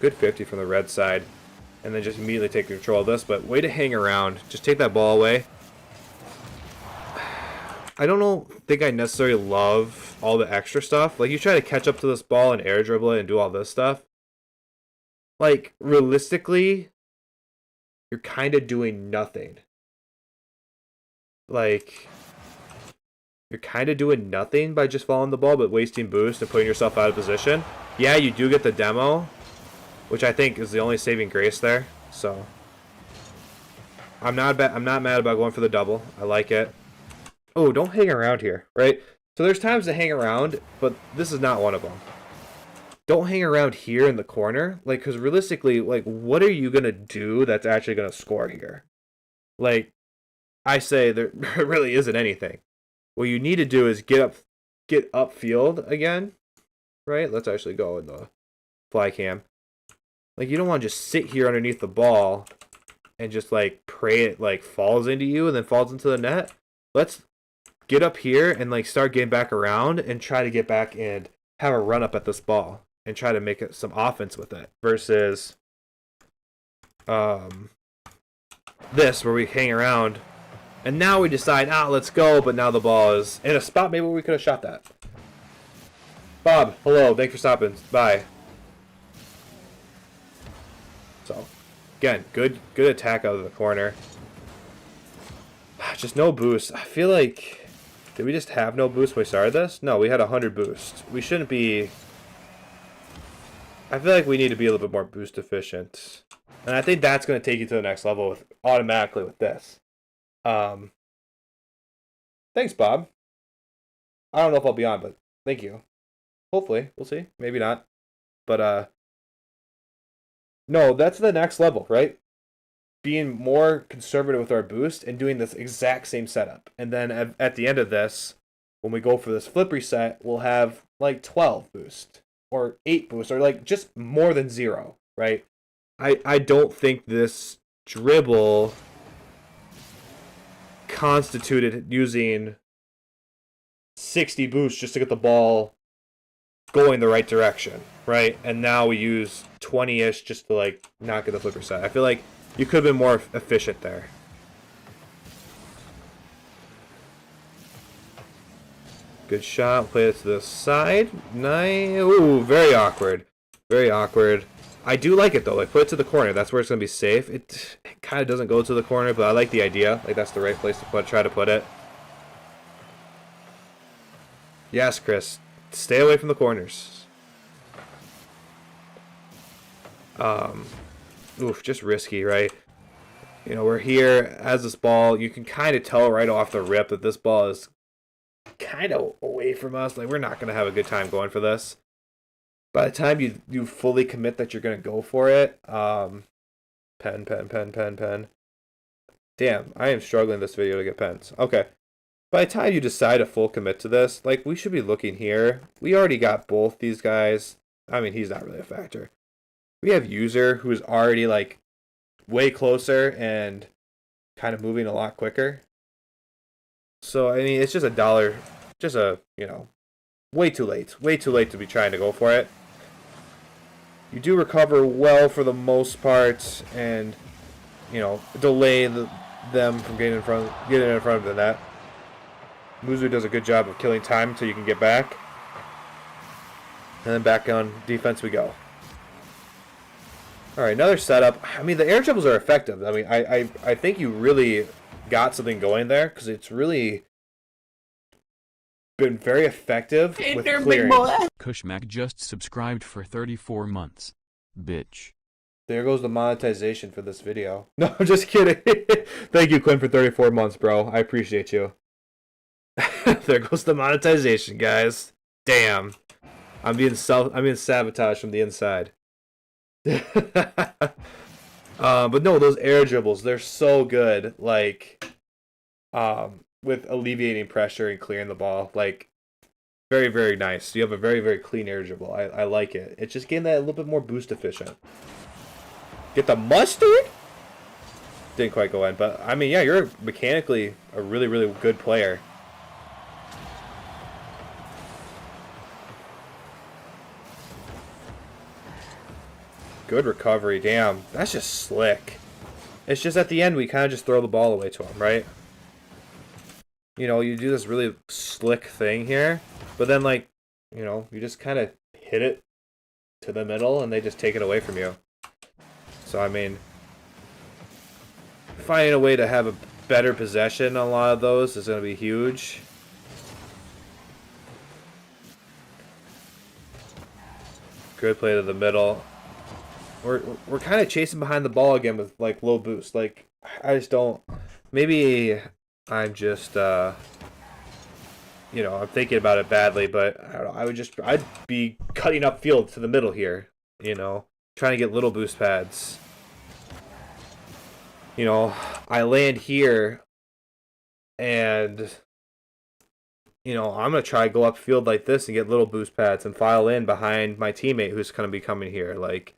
Good 50 from the red side, and then just immediately take control of this. But way to hang around. Just take that ball away. I don't think I necessarily love all the extra stuff. Like you try to catch up to this ball and air dribble it and do all this stuff. Like realistically, you're kind of doing nothing. Like, you're kind of doing nothing by just following the ball, but wasting boost and putting yourself out of position. Yeah, you do get the demo, which I think is the only saving grace there. So, I'm not mad about going for the double. I like it. Oh, don't hang around here, right? So there's times to hang around, but this is not one of them. Don't hang around here in the corner, like, because realistically, like, what are you gonna do that's actually gonna score here? Like, I say there really isn't anything. What you need to do is get upfield again, right? Let's actually go in the fly cam. Like you don't want to just sit here underneath the ball and just like pray it like falls into you and then falls into the net. Let's get up here and like start getting back around and try to get back and have a run up at this ball and try to make it some offense with it versus this where we hang around. And now we decide, let's go, but now the ball is in a spot maybe we could have shot that. Bob, hello, thanks for stopping. Bye. So, again, good attack out of the corner. Just no boost. I feel like, did we just have no boost when we started this? No, we had 100 boost. We shouldn't be... I feel like we need to be a little bit more boost efficient. And I think that's going to take you to the next level automatically with this. Thanks, Bob. I don't know if I'll be on, but thank you. Hopefully, we'll see. Maybe not. But no, that's the next level, right? Being more conservative with our boost and doing this exact same setup. And then at the end of this, when we go for this flip reset, we'll have like 12 boost or 8 boost or like just more than 0, right? I don't think this dribble constituted using 60 boosts just to get the ball going the right direction, right? And now we use 20-ish just to like not get the flipper set. I feel like you could have been more efficient there. Good shot. Play it to the side. Nice. Ooh, very awkward. Very awkward. I do like it though. Like put it to the corner. That's where it's gonna be safe. It kind of doesn't go to the corner, but I like the idea. Like that's the right place to try to put it. Yes, Chris. Stay away from the corners. Oof, just risky, right? You know, we're here as this ball. You can kind of tell right off the rip that this ball is kind of away from us. Like we're not gonna have a good time going for this. By the time you fully commit that you're going to go for it, pen. Damn, I am struggling this video to get pens. Okay. By the time you decide a full commit to this, like, we should be looking here. We already got both these guys. I mean, he's not really a factor. We have user who's already, like, way closer and kind of moving a lot quicker. So, I mean, it's just a dollar, just a, you know, way too late. Way too late to be trying to go for it. You do recover well for the most part, and you know delay them from getting in front of the net. Muzu does a good job of killing time until you can get back. And then back on defense we go. Alright, another setup. I mean, the air dribbles are effective. I mean, I think you really got something going there, because it's really been very effective with clearing. Kushmak just subscribed for 34 months. Bitch. There goes the monetization for this video. No, I'm just kidding. Thank you, Quinn, for 34 months, bro. I appreciate you. There goes the monetization, guys. Damn. I'm being sabotaged from the inside. But no, those air dribbles, they're so good. Like, with alleviating pressure and clearing the ball. Like, very, very nice. You have a very, very clean air dribble. I like it. It's just getting that a little bit more boost efficient. Get the mustard? Didn't quite go in, but I mean, yeah, you're mechanically a really, really good player. Good recovery. Damn, that's just slick. It's just at the end we kind of just throw the ball away to him, right? You know, you do this really slick thing here, but then, like, you know, you just kind of hit it to the middle and they just take it away from you. So, I mean, finding a way to have a better possession on a lot of those is going to be huge. Good play to the middle. We're kind of chasing behind the ball again with, like, low boost. Like, I just don't... Maybe I'm just, you know, I'm thinking about it badly, but I don't know. I'd be cutting up field to the middle here, you know, trying to get little boost pads. You know, I land here, and, you know, I'm going to try to go up field like this and get little boost pads and file in behind my teammate who's going to be coming here. Like,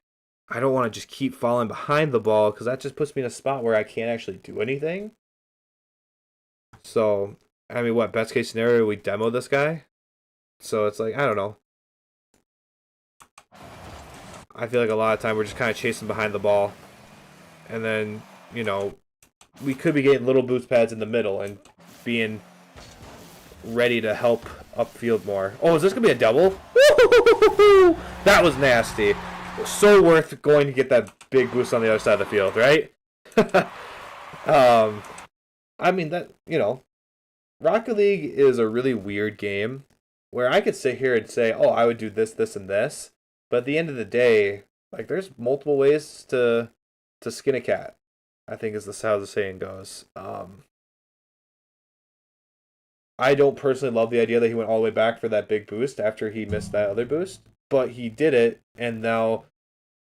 I don't want to just keep falling behind the ball, because that just puts me in a spot where I can't actually do anything. So, I mean, what, best case scenario, we demo this guy? So it's like, I don't know. I feel like a lot of time we're just kind of chasing behind the ball. And then, you know, we could be getting little boost pads in the middle and being ready to help upfield more. Oh, is this going to be a double? That was nasty. So worth going to get that big boost on the other side of the field, right? I mean, that, you know, Rocket League is a really weird game where I could sit here and say, oh, I would do this, this, and this. But at the end of the day, like, there's multiple ways to skin a cat, I think is how the saying goes. I don't personally love the idea that he went all the way back for that big boost after he missed that other boost. But he did it, and now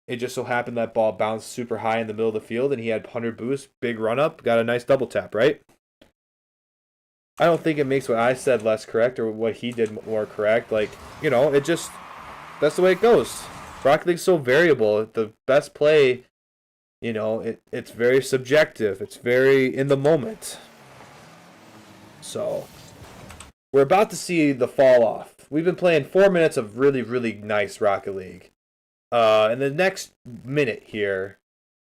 it just so happened that ball bounced super high in the middle of the field, and he had 100 boost, big run up, got a nice double tap, right? I don't think it makes what I said less correct or what he did more correct. Like, you know, it just, that's the way it goes. Rocket League's so variable. The best play, you know, it's very subjective. It's very in the moment. So, we're about to see the fall off. We've been playing 4 minutes of really, really nice Rocket League. In the next minute here,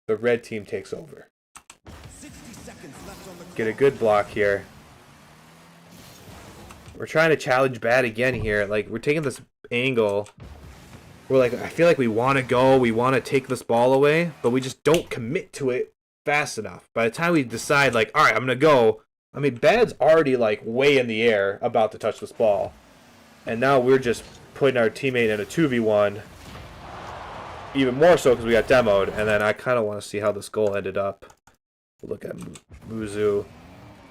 the red team takes over. 60 seconds left on the Get a good block here. We're trying to challenge bad again here. Like, we're taking this angle. We're like, I feel like we want to go. We want to take this ball away, but we just don't commit to it fast enough. By the time we decide, like, all right, I'm going to go. I mean, bad's already, like, way in the air about to touch this ball. And now we're just putting our teammate in a 2v1. Even more so because we got demoed. And then I kind of want to see how this goal ended up. Look at Muzu.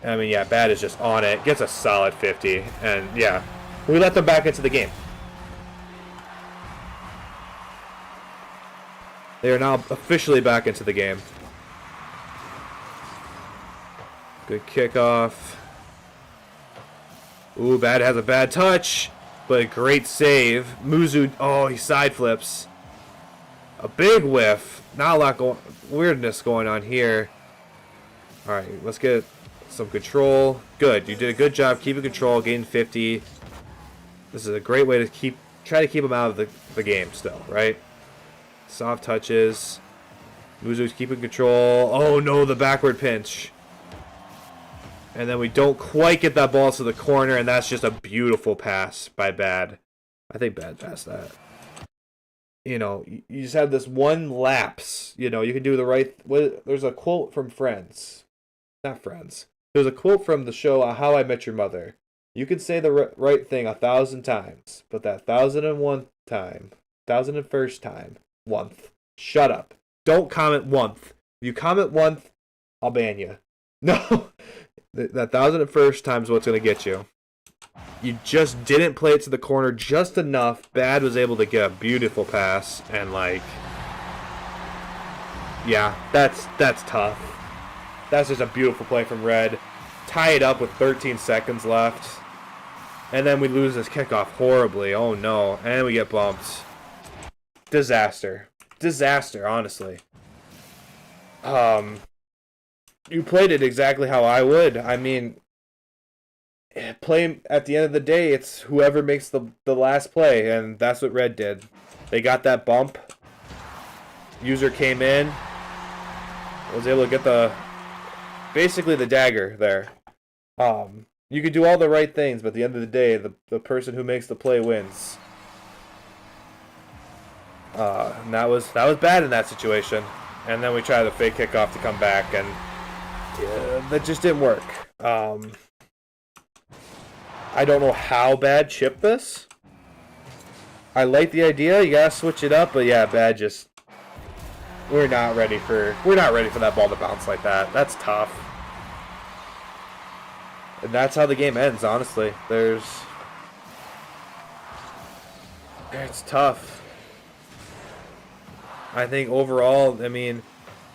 I mean, yeah, bad is just on it. Gets a solid 50. And, yeah, we let them back into the game. They are now officially back into the game. Good kickoff. Ooh, bad has a bad touch. But a great save. Muzu, oh, he side flips. A big whiff. Not a lot weirdness going on here. Alright, let's get some control. Good, you did a good job keeping control, getting 50. This is a great way to try to keep him out of the game still, right? Soft touches. Muzu's keeping control. Oh no, the backward pinch. And then we don't quite get that ball to the corner, and that's just a beautiful pass by Bad. I think Bad passed that. You know, you just have this one lapse. You know, you can do the right. There's a quote from Friends, not Friends. There's a quote from the show How I Met Your Mother. You can say the right thing 1,000 times, but that 1,001 time, 1,001st time, oneth. Shut up. Don't comment oneth. If you comment oneth, I'll ban you. No, that 1,001st time is what's gonna get you. You just didn't play it to the corner just enough. Bad was able to get a beautiful pass, and like, yeah, that's tough. That's just a beautiful play from Red. Tie it up with 13 seconds left, and then we lose this kickoff horribly. Oh no, and we get bumped. Disaster, honestly. You played it exactly how I would. I mean, play at the end of the day, it's whoever makes the last play, and that's what Red did. They got that bump. User came in, was able to get basically the dagger there. You could do all the right things, but at the end of the day, the person who makes the play wins. And that was bad in that situation. And then we tried the fake kickoff to come back, and that just didn't work. I don't know how Bad chipped this. I like the idea. You gotta switch it up, but yeah, Bad just we're not ready for that ball to bounce like that. That's tough. And that's how the game ends, honestly. It's tough. I think overall, I mean,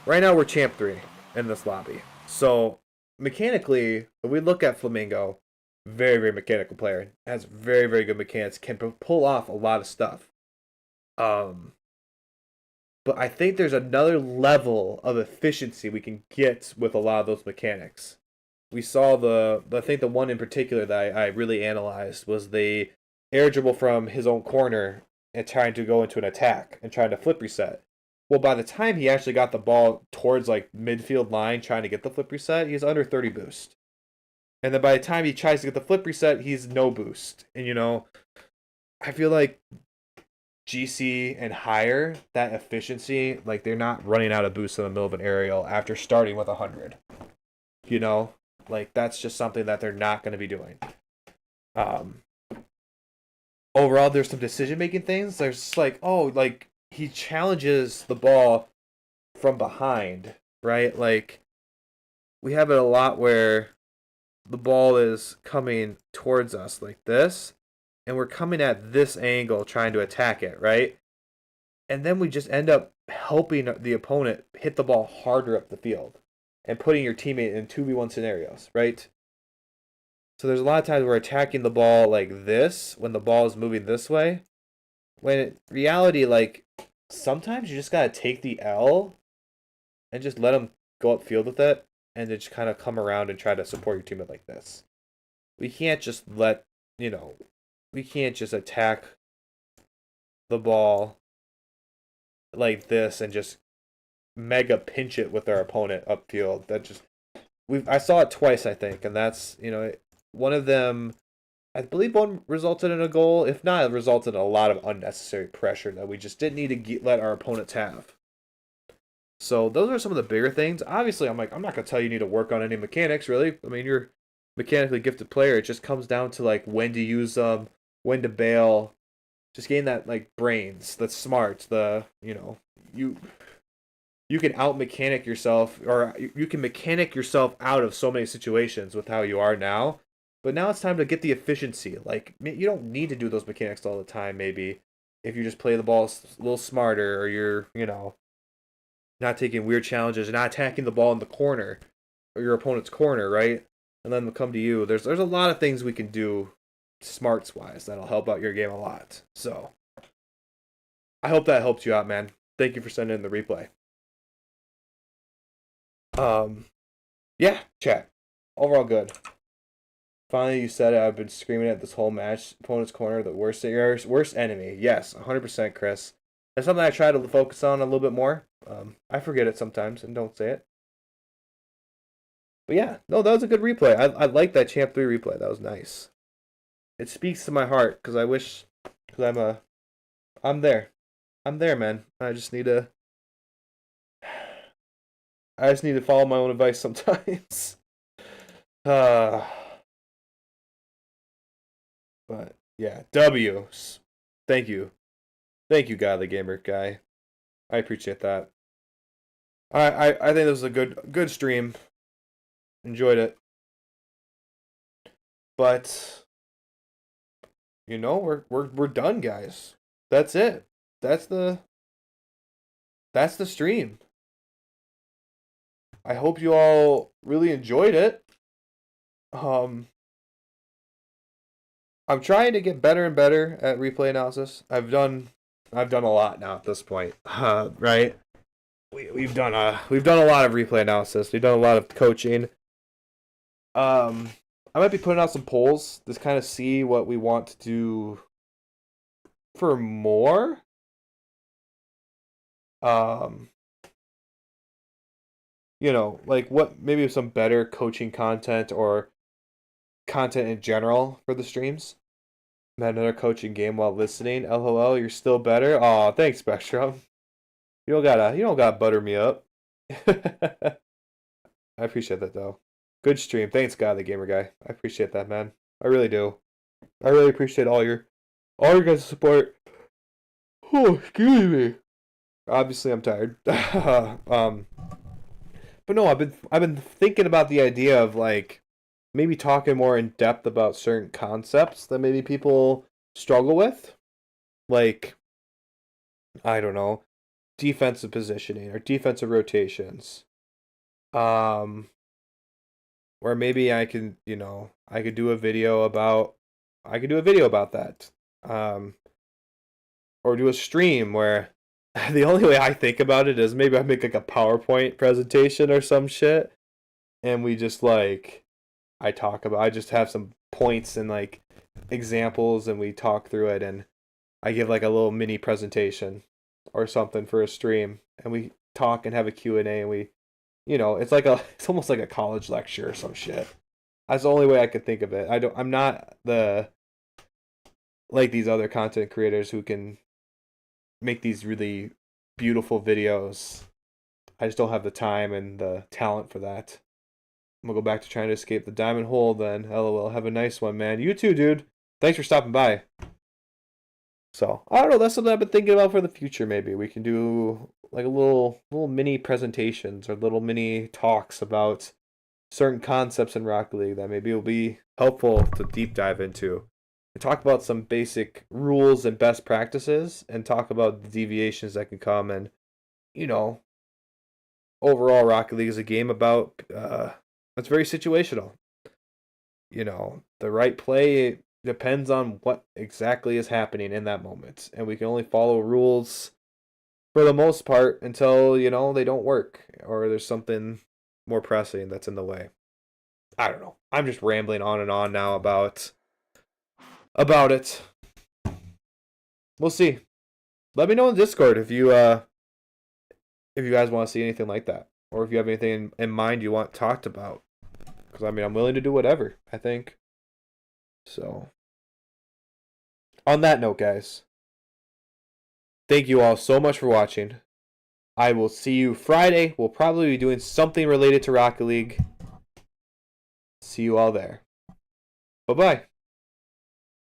right now we're Champ 3 in this lobby. So, mechanically, if we look at Flamingo, very, very mechanical player. Has very, very good mechanics. Can pull off a lot of stuff. But I think there's another level of efficiency we can get with a lot of those mechanics. We saw I think the one in particular that I really analyzed was the air dribble from his own corner and trying to go into an attack and trying to flip reset. Well, by the time he actually got the ball towards like midfield line trying to get the flip reset, he's under 30 boost. And then by the time he tries to get the flip reset, he's no boost. And, you know, I feel like GC and higher, that efficiency, like they're not running out of boost in the middle of an aerial after starting with 100. You know, like that's just something that they're not going to be doing. Overall, there's some decision-making things. There's just like, oh, like he challenges the ball from behind, right? Like we have it a lot where the ball is coming towards us like this, and we're coming at this angle trying to attack it, right? And then we just end up helping the opponent hit the ball harder up the field and putting your teammate in 2v1 scenarios, right? So there's a lot of times we're attacking the ball like this when the ball is moving this way. When in reality, like, sometimes you just got to take the L and just let them go upfield with it and then just kind of come around and try to support your teammate like this. We can't just we can't just attack the ball like this and just mega pinch it with our opponent upfield. That just I saw it twice, I think, and that's, you know, one of them, I believe one resulted in a goal. If not, it resulted in a lot of unnecessary pressure that we just didn't need to let our opponents have. So those are some of the bigger things. Obviously, I'm not going to tell you need to work on any mechanics, really. I mean, you're a mechanically gifted player. It just comes down to, like, when to use them, when to bail. Just getting that, like, brains, that's smart. You can out-mechanic yourself, or you can mechanic yourself out of so many situations with how you are now. But now it's time to get the efficiency. Like, you don't need to do those mechanics all the time, maybe, if you just play the ball a little smarter, or you're, not taking weird challenges, and not attacking the ball in the corner, or your opponent's corner, right? And then they'll come to you. There's a lot of things we can do smarts-wise that'll help out your game a lot. So, I hope that helped you out, man. Thank you for sending in the replay. Yeah, chat. Overall good. Finally, you said it. I've been screaming at this whole match. Opponent's corner, the worst enemy. Yes, 100%, Chris. That's something I try to focus on a little bit more. I forget it sometimes and don't say it. But yeah, no, that was a good replay. I like that Champ 3 replay. That was nice. It speaks to my heart because I wish, because I'm there. I'm there, man. I just need to follow my own advice sometimes. But yeah, W's. Thank you. Thank you, Guy the Gamer guy. I appreciate that. I think this was a good stream. Enjoyed it. But you know, we're done, guys. That's it. That's the stream. I hope you all really enjoyed it. I'm trying to get better and better at replay analysis. I've done a lot now at this point. Right? We've done a lot of replay analysis. We've done a lot of coaching. I might be putting out some polls to kind of see what we want to do for more. You know, like what maybe some better coaching content or content in general for the streams. Met another coaching game while listening. LOL, you're still better. Aw, thanks, Spectrum. You don't gotta butter me up. I appreciate that though. Good stream. Thanks, God the Gamer guy. I appreciate that, man. I really do. I really appreciate all your guys' support. Oh, excuse me. Obviously, I'm tired. But no, I've been thinking about the idea of like maybe talking more in depth about certain concepts that maybe people struggle with, like I don't know, defensive positioning or defensive rotations. Or maybe I can, I could do a video about that. Or do a stream where the only way I think about it is maybe I make like a PowerPoint presentation or some shit, and we just like I just have some points and like examples, and we talk through it, and I give like a little mini presentation or something for a stream, and we talk and have a Q&A, and we, it's almost like a college lecture or some shit. That's the only way I could think of it. I'm not like these other content creators who can make these really beautiful videos. I just don't have the time and the talent for that. I'm gonna go back to trying to escape the diamond hole then. LOL. Have a nice one, man. You too, dude. Thanks for stopping by. So, I don't know. That's something I've been thinking about for the future. Maybe we can do like a little mini presentations or little mini talks about certain concepts in Rocket League that maybe will be helpful to deep dive into. And talk about some basic rules and best practices, and talk about the deviations that can come. And overall, Rocket League is a game about it's very situational. The right play depends on what exactly is happening in that moment, and we can only follow rules for the most part until they don't work or there's something more pressing that's in the way. I don't know. I'm just rambling on and on now about it. We'll see. Let me know in Discord if you guys want to see anything like that, or if you have anything in mind you want talked about. Because I'm willing to do whatever, I think. So, on that note, guys, thank you all so much for watching. I will see you Friday. We'll probably be doing something related to Rocket League. See you all there. Bye-bye.